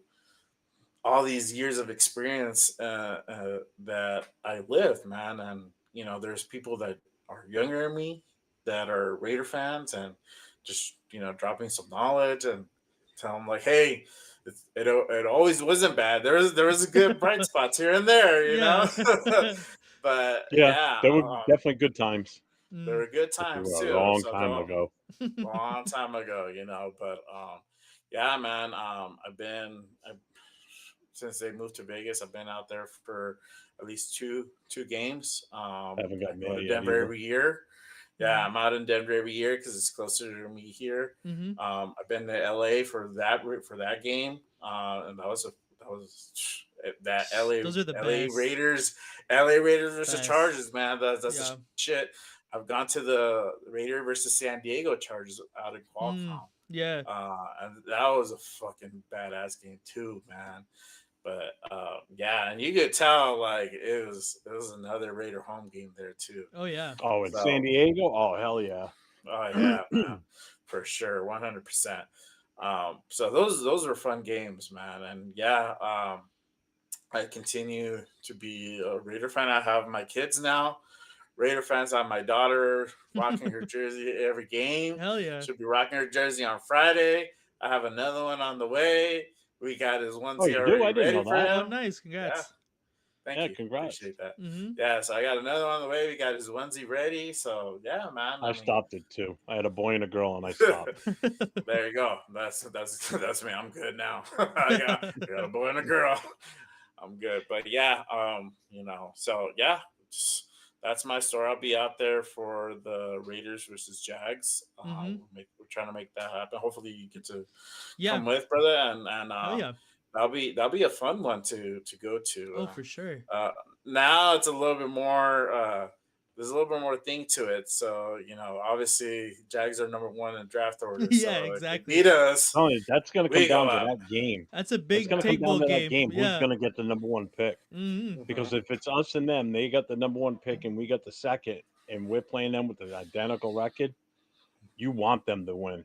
all these years of experience that I lived, man. And there's people that are younger than me that are Raider fans, and just dropping some knowledge and tell them like, hey, it always wasn't bad. There was a good bright spots here and there, Yeah. but yeah, yeah, there were definitely good times. there Mm. were good But they times were a too. long So time go ago. long time ago, but yeah, man. Since they moved to Vegas, I've been out there for at least two games. I haven't I gotten go there to yet Denver either. every year. Yeah, Hmm. I'm out in Denver every year because it's closer to me here. Hmm. I've been to LA for that game, and that Those are the LA best. Raiders, LA Raiders versus Best. Chargers, man. That's the Yeah. shit. I've gone to the Raider versus San Diego Chargers out in Mm. Qualcomm, Yeah. and that was a fucking badass game too, man. But yeah, and you could tell like it was another Raider home game there too. Oh yeah. Oh, in San So Diego? Oh, hell yeah. oh yeah, man, for sure, 100%. So those were fun games, man, and yeah, I continue to be a Raider fan. I have my kids now. Raider fans. I have my daughter rocking her jersey every game. Hell yeah. She'll be rocking her jersey on Friday. I have another one on the way. We got his Oh, onesie you do? already I didn't ready know for that. Oh, him. nice. Yeah, Congrats. thank Yeah, you. congrats. Appreciate that. Hmm. Yeah, so I got another one on the way. We got his onesie ready. So yeah, man. I I mean, stopped it too. I had a boy and a girl, and I stopped. there you go. That's me. I'm good now. I got a boy and a girl. I'm good. But yeah, so yeah, just, that's my story. I'll be out there for the Raiders versus Jags. Hmm. We're trying to make that happen. Hopefully, you get to Yeah. come with, brother, and Hell yeah. that'll be a fun one to go to. Oh, for sure. Now it's a little bit more. There's a little bit more thing to it. So obviously, Jags are number one in draft order. Yeah, So if they exactly. beat us, Telling you, that's going to come we go down to up. that game. That's a That's big going to Yeah. come take down bowl to that game. game. Who's Yeah. going to get the number one pick? Hmm. Because Mhm. if it's us and them, they got the number one pick and we got the second, and we're playing them with an identical record, you want them to win.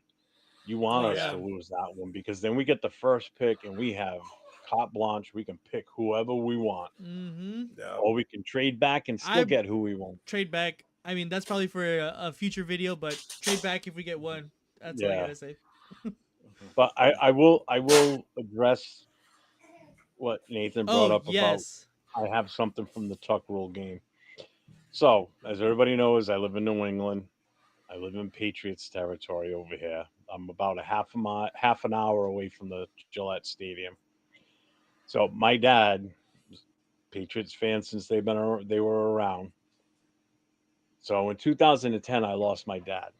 You want Oh Oh us yeah. to yeah. lose that one because then we get the first pick and we have carte blanche. We can pick whoever we want, Hmm. Yeah. or we can trade back and still I get who we want. trade back. I mean, that's probably for a future video, but trade back if we get one. That's all I Yeah, gotta say. but I will address what Nathan brought Oh up about. yes. I have something from the Tuck Rule game. So, as everybody knows, I live in New England. I live in Patriots territory over here. I'm about a half an hour away from the Gillette Stadium. So my dad, was Patriots fan since they were around. So in 2010, I lost my dad.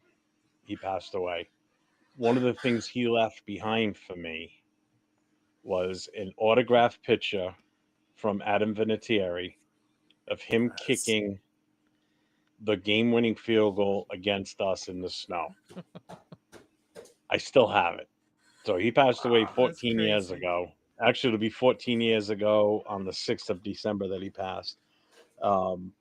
He passed away. One of the things he left behind for me was an autographed picture from Adam Vinatieri of him Nice. kicking the game-winning field goal against us in the snow. I still have it. So he passed away Wow. That's 14 years crazy. ago. Actually, it'll be 14 years ago on the 6th of December that he passed. Um,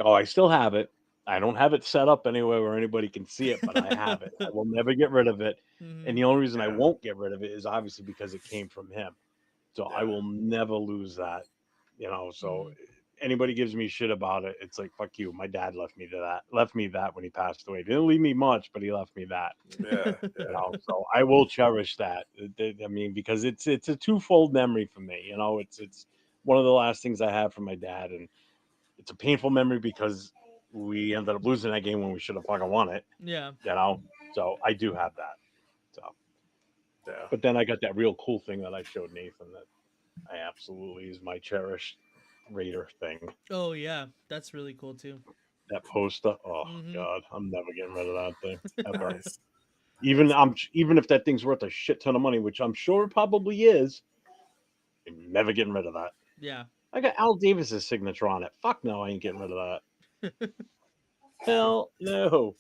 oh, I still have it. I don't have it set up anywhere where anybody can see it, but I have it. I will never get rid of it. And Hmm. the only reason I Yeah. won't get rid of it is obviously because it came from him. So I Yeah. will never lose that. So Hmm. anybody gives me shit about it, it's like fuck you. My dad left me that when he passed away. Didn't leave me much, but he left me that. Yeah, You yeah, know, so I will cherish that. I mean, because it's a twofold memory for me. You know, it's one of the last things I have from my dad, and it's a painful memory because we ended up losing that game when we should have fucking won it. Yeah. You know, so I do have that. So, yeah. but then I got that real cool thing that I showed Nathan that I absolutely is my cherished Raider thing. Oh yeah, that's really cool too. That poster. Oh Mm-hmm. God, I'm never getting rid of that thing ever. Nice, Even nice. even if that thing's worth a shit ton of money, which I'm sure it probably is, I'm never getting rid of that. Yeah. I got Al Davis's signature on it. Fuck no, I ain't getting rid of that. Hell no.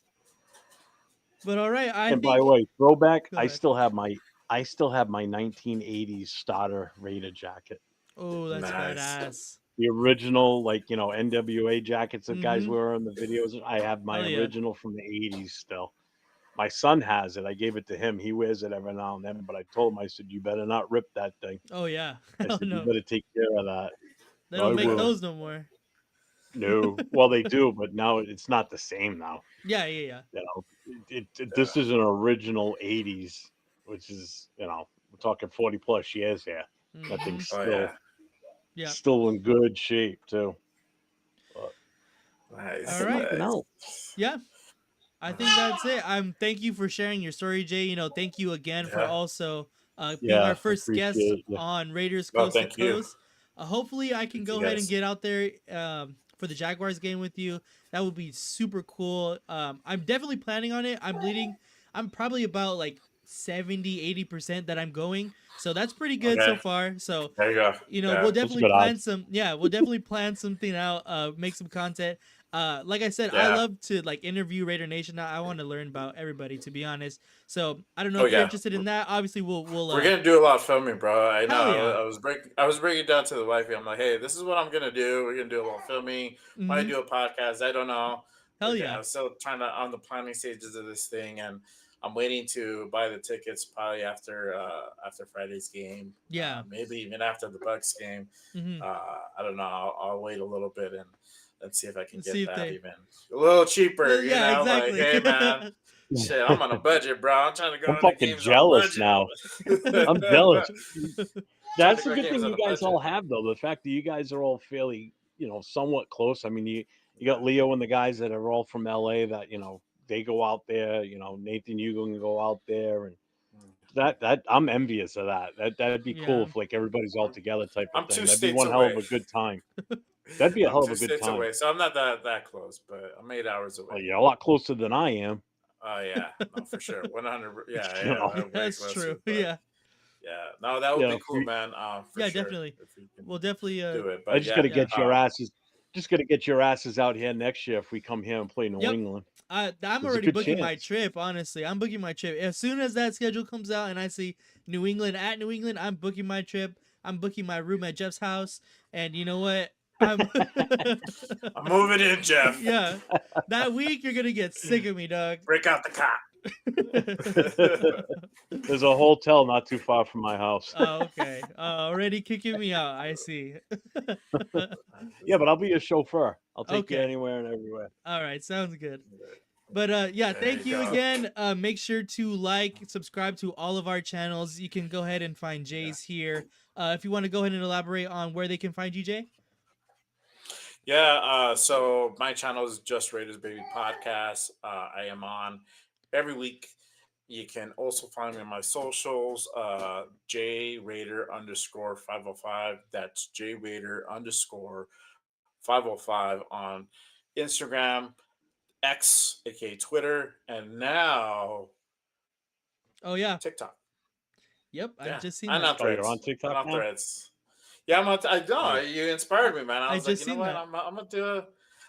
But all right, I And by the think. way, throwback, Go ahead. I still have my 1980s starter Raider jacket. Oh, that's Nice. badass. The original, like, NWA jackets that guys Mm-hmm. wear in the videos. I have my Hell yeah. original from the 80s still. My son has it. I gave it to him. He wears it every now and then, but I told him, I said, you better not rip that thing. Oh yeah. I Hell said, you no. better take care of that. They I don't make will. those no more. No. Well, they do, but now it's not the same now. Yeah, yeah, yeah. You know, Yeah. this is an original 80s, which is, we're talking 40 plus years here. That Mm-hmm. thing's Oh yeah. Yeah. still in good shape too. But I All Nice, got right. nothing nice. else. Yeah. I think that's it. Thank you for sharing your story, Jay. Thank you again for Yeah. also being our Yeah, I first guest appreciate you. on Raiders Well, Coast to thank you. Coast. Hopefully, I can Thank you, go ahead and guys. get out there for the Jaguars game with you. That would be super cool. I'm definitely planning on it. I'm probably about like 70-80% that I'm going. So that's pretty good so Okay. far. So There you go. we'll Yeah. Those are definitely good plan odds. some. Yeah, we'll definitely plan something out. Make some content. Like I said, I Yeah. love to like interview Raider Nation. I want to learn about everybody, to be honest. So I don't know Oh if you're yeah. interested in that. Obviously, we'll We're gonna do a lot of filming, bro. I know. hell yeah. I was breaking down to the wifey. I'm like, hey, this is what I'm gonna do. We're gonna do a little filming. Might Mm-hmm. do a podcast. I don't know. Hell yeah. I'm still trying to on the planning stages of this thing, and I'm waiting to buy the tickets probably after Friday's game. Yeah. Maybe even after the Bucks game. Mm-hmm. I don't know. I'll wait a little bit and let's see if I can Let's see get if that they. even a little cheaper. You Yeah, know, like, exactly. hey man, shit, I'm on a budget, bro. I'm trying to I'm go into fucking games on a jealous budget. now. I'm jealous. Trying to That's the go good games thing on you a guys budget. all have, though. The fact that you guys are all fairly, somewhat close. I mean, you got Yeah. Leo and the guys that are all from LA that they go out there. Nathan, you can go out there, and Mm. that I'm envious of that. That'd be cool Yeah. if like everybody's all together type of I'm thing. two That'd be states one hell of away. a good time. That'd be a I'm hell of two a good states time. away, so I'm not that close, but I'm 8 hours Oh, away. yeah, a lot closer than I am. Oh yeah, no, for sure, 100. Yeah, You yeah, know, Yeah, I'm way that's true. closer, but Yeah. yeah, no, that would be cool, we, man. For Yeah, sure, definitely. if we can We'll definitely. do it. I But just got yeah, to Yeah. get your asses. Just got to get your asses out here next year if we come here and play New Yep. England. I'm There's a already good booking my chance. trip. Honestly, I'm booking my trip as soon as that schedule comes out, and I see New England at New England. I'm booking my trip. I'm booking my room at Jeff's house, and you know what? I'm. I'm moving in, Jeff. Yeah, that week you're gonna get sick of me, dog. Break out the cop. There's a hotel not too far from my house. Oh, okay. Already kicking me out. I see. Yeah, but I'll be your chauffeur. I'll take you Okay. anywhere and everywhere. All right. Sounds good. But yeah, There thank you you go. again. Make sure to like, subscribe to all of our channels. You can go ahead and find Yeah. Jay's here. If you want to go ahead and elaborate on where they can find you, Jay. Yeah, so my channel is Just Raiders Baby Podcast. I am on every week. You can also find me on my socials, J Raider underscore 505. That's J Raider underscore 505 on Instagram, X, aka Twitter, and now Oh yeah. TikTok. Yep. I've Yeah, just seen and that. on Oh, you're on Threads. And TikTok on now? Threads. Yeah, I know Nice. you inspired me, man. I I was like, just you know seen what? that.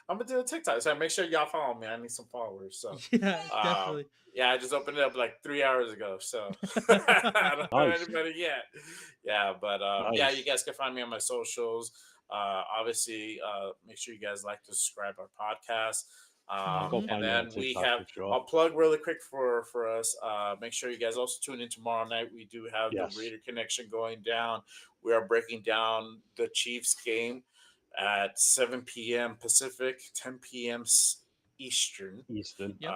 I'm gonna do a TikTok. So make sure y'all follow me. I need some followers. So, Yeah, um, definitely. yeah, I just opened it up like 3 hours ago. So I don't have Nice. anybody yet. Yeah, but yeah, you Nice. guys can find me on my socials. Obviously, make sure you guys like to subscribe our podcast. I'll go Hmm. And find you on then we TikTok have for sure. I'll plug really quick for us. Make sure you guys also tune in tomorrow night. We do have the Yes. Raider Connection going down. We are breaking down the Chiefs game. at 7 p.m. Pacific, 10 p.m. Eastern. Easton. Yep.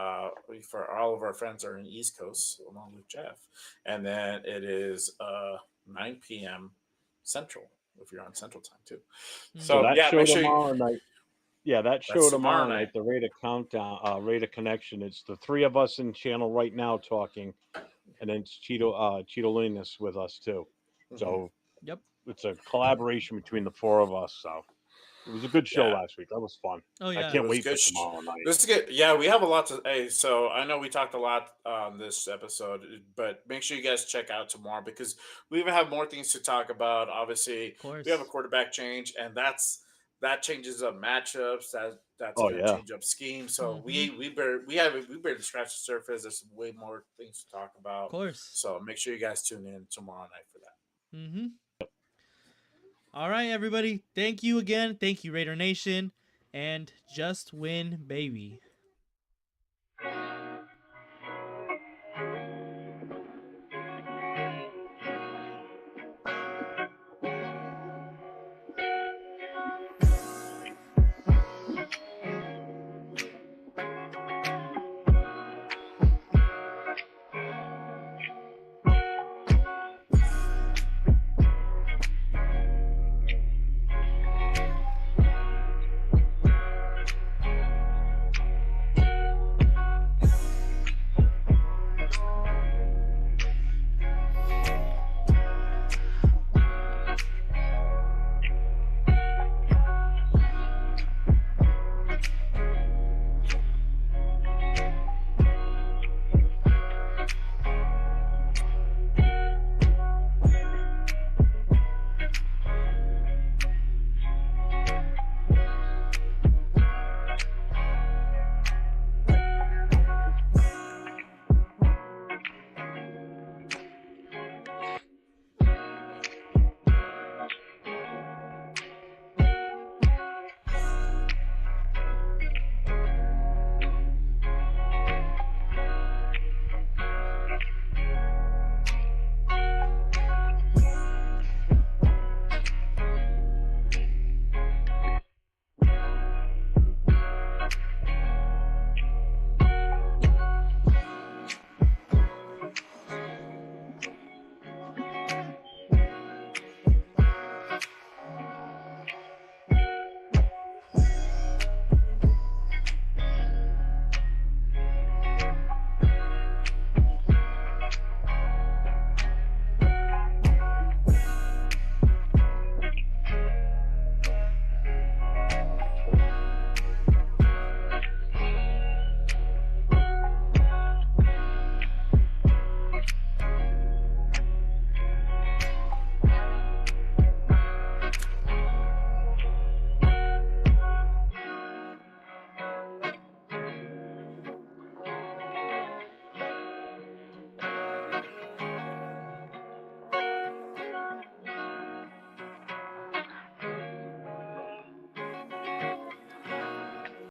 For all of our friends are in the East Coast, along with Jeff, and then it is 9 p.m. Central if you're on Central Time too. So So Mm-hmm. that yeah, show make sure you. tomorrow night. Yeah, that That's show tomorrow tomorrow night. night, the rate of countdown, rate of connection. It's the three of us in channel right now talking, and then it's Cheeto Linus with us too. Hmm. So Yep. it's a collaboration between the four of us. So it was a good show Yeah, last week. That was fun. Oh I yeah. it can't was wait for good. tomorrow night. This is good. Yeah, we have a lot to. Hey, so I know we talked a lot on this episode, but make sure you guys check out tomorrow because we even have more things to talk about. Obviously, Of we have a course. quarterback change, and that changes up matchups. That's Oh going to yeah. change up schemes. So Mm-hmm. we barely scratched the surface. There's way more things to talk Of about. course. So make sure you guys tune in tomorrow night for that. Mm-hmm. All right, everybody. Thank you again. Thank you, Raider Nation. And just win, baby.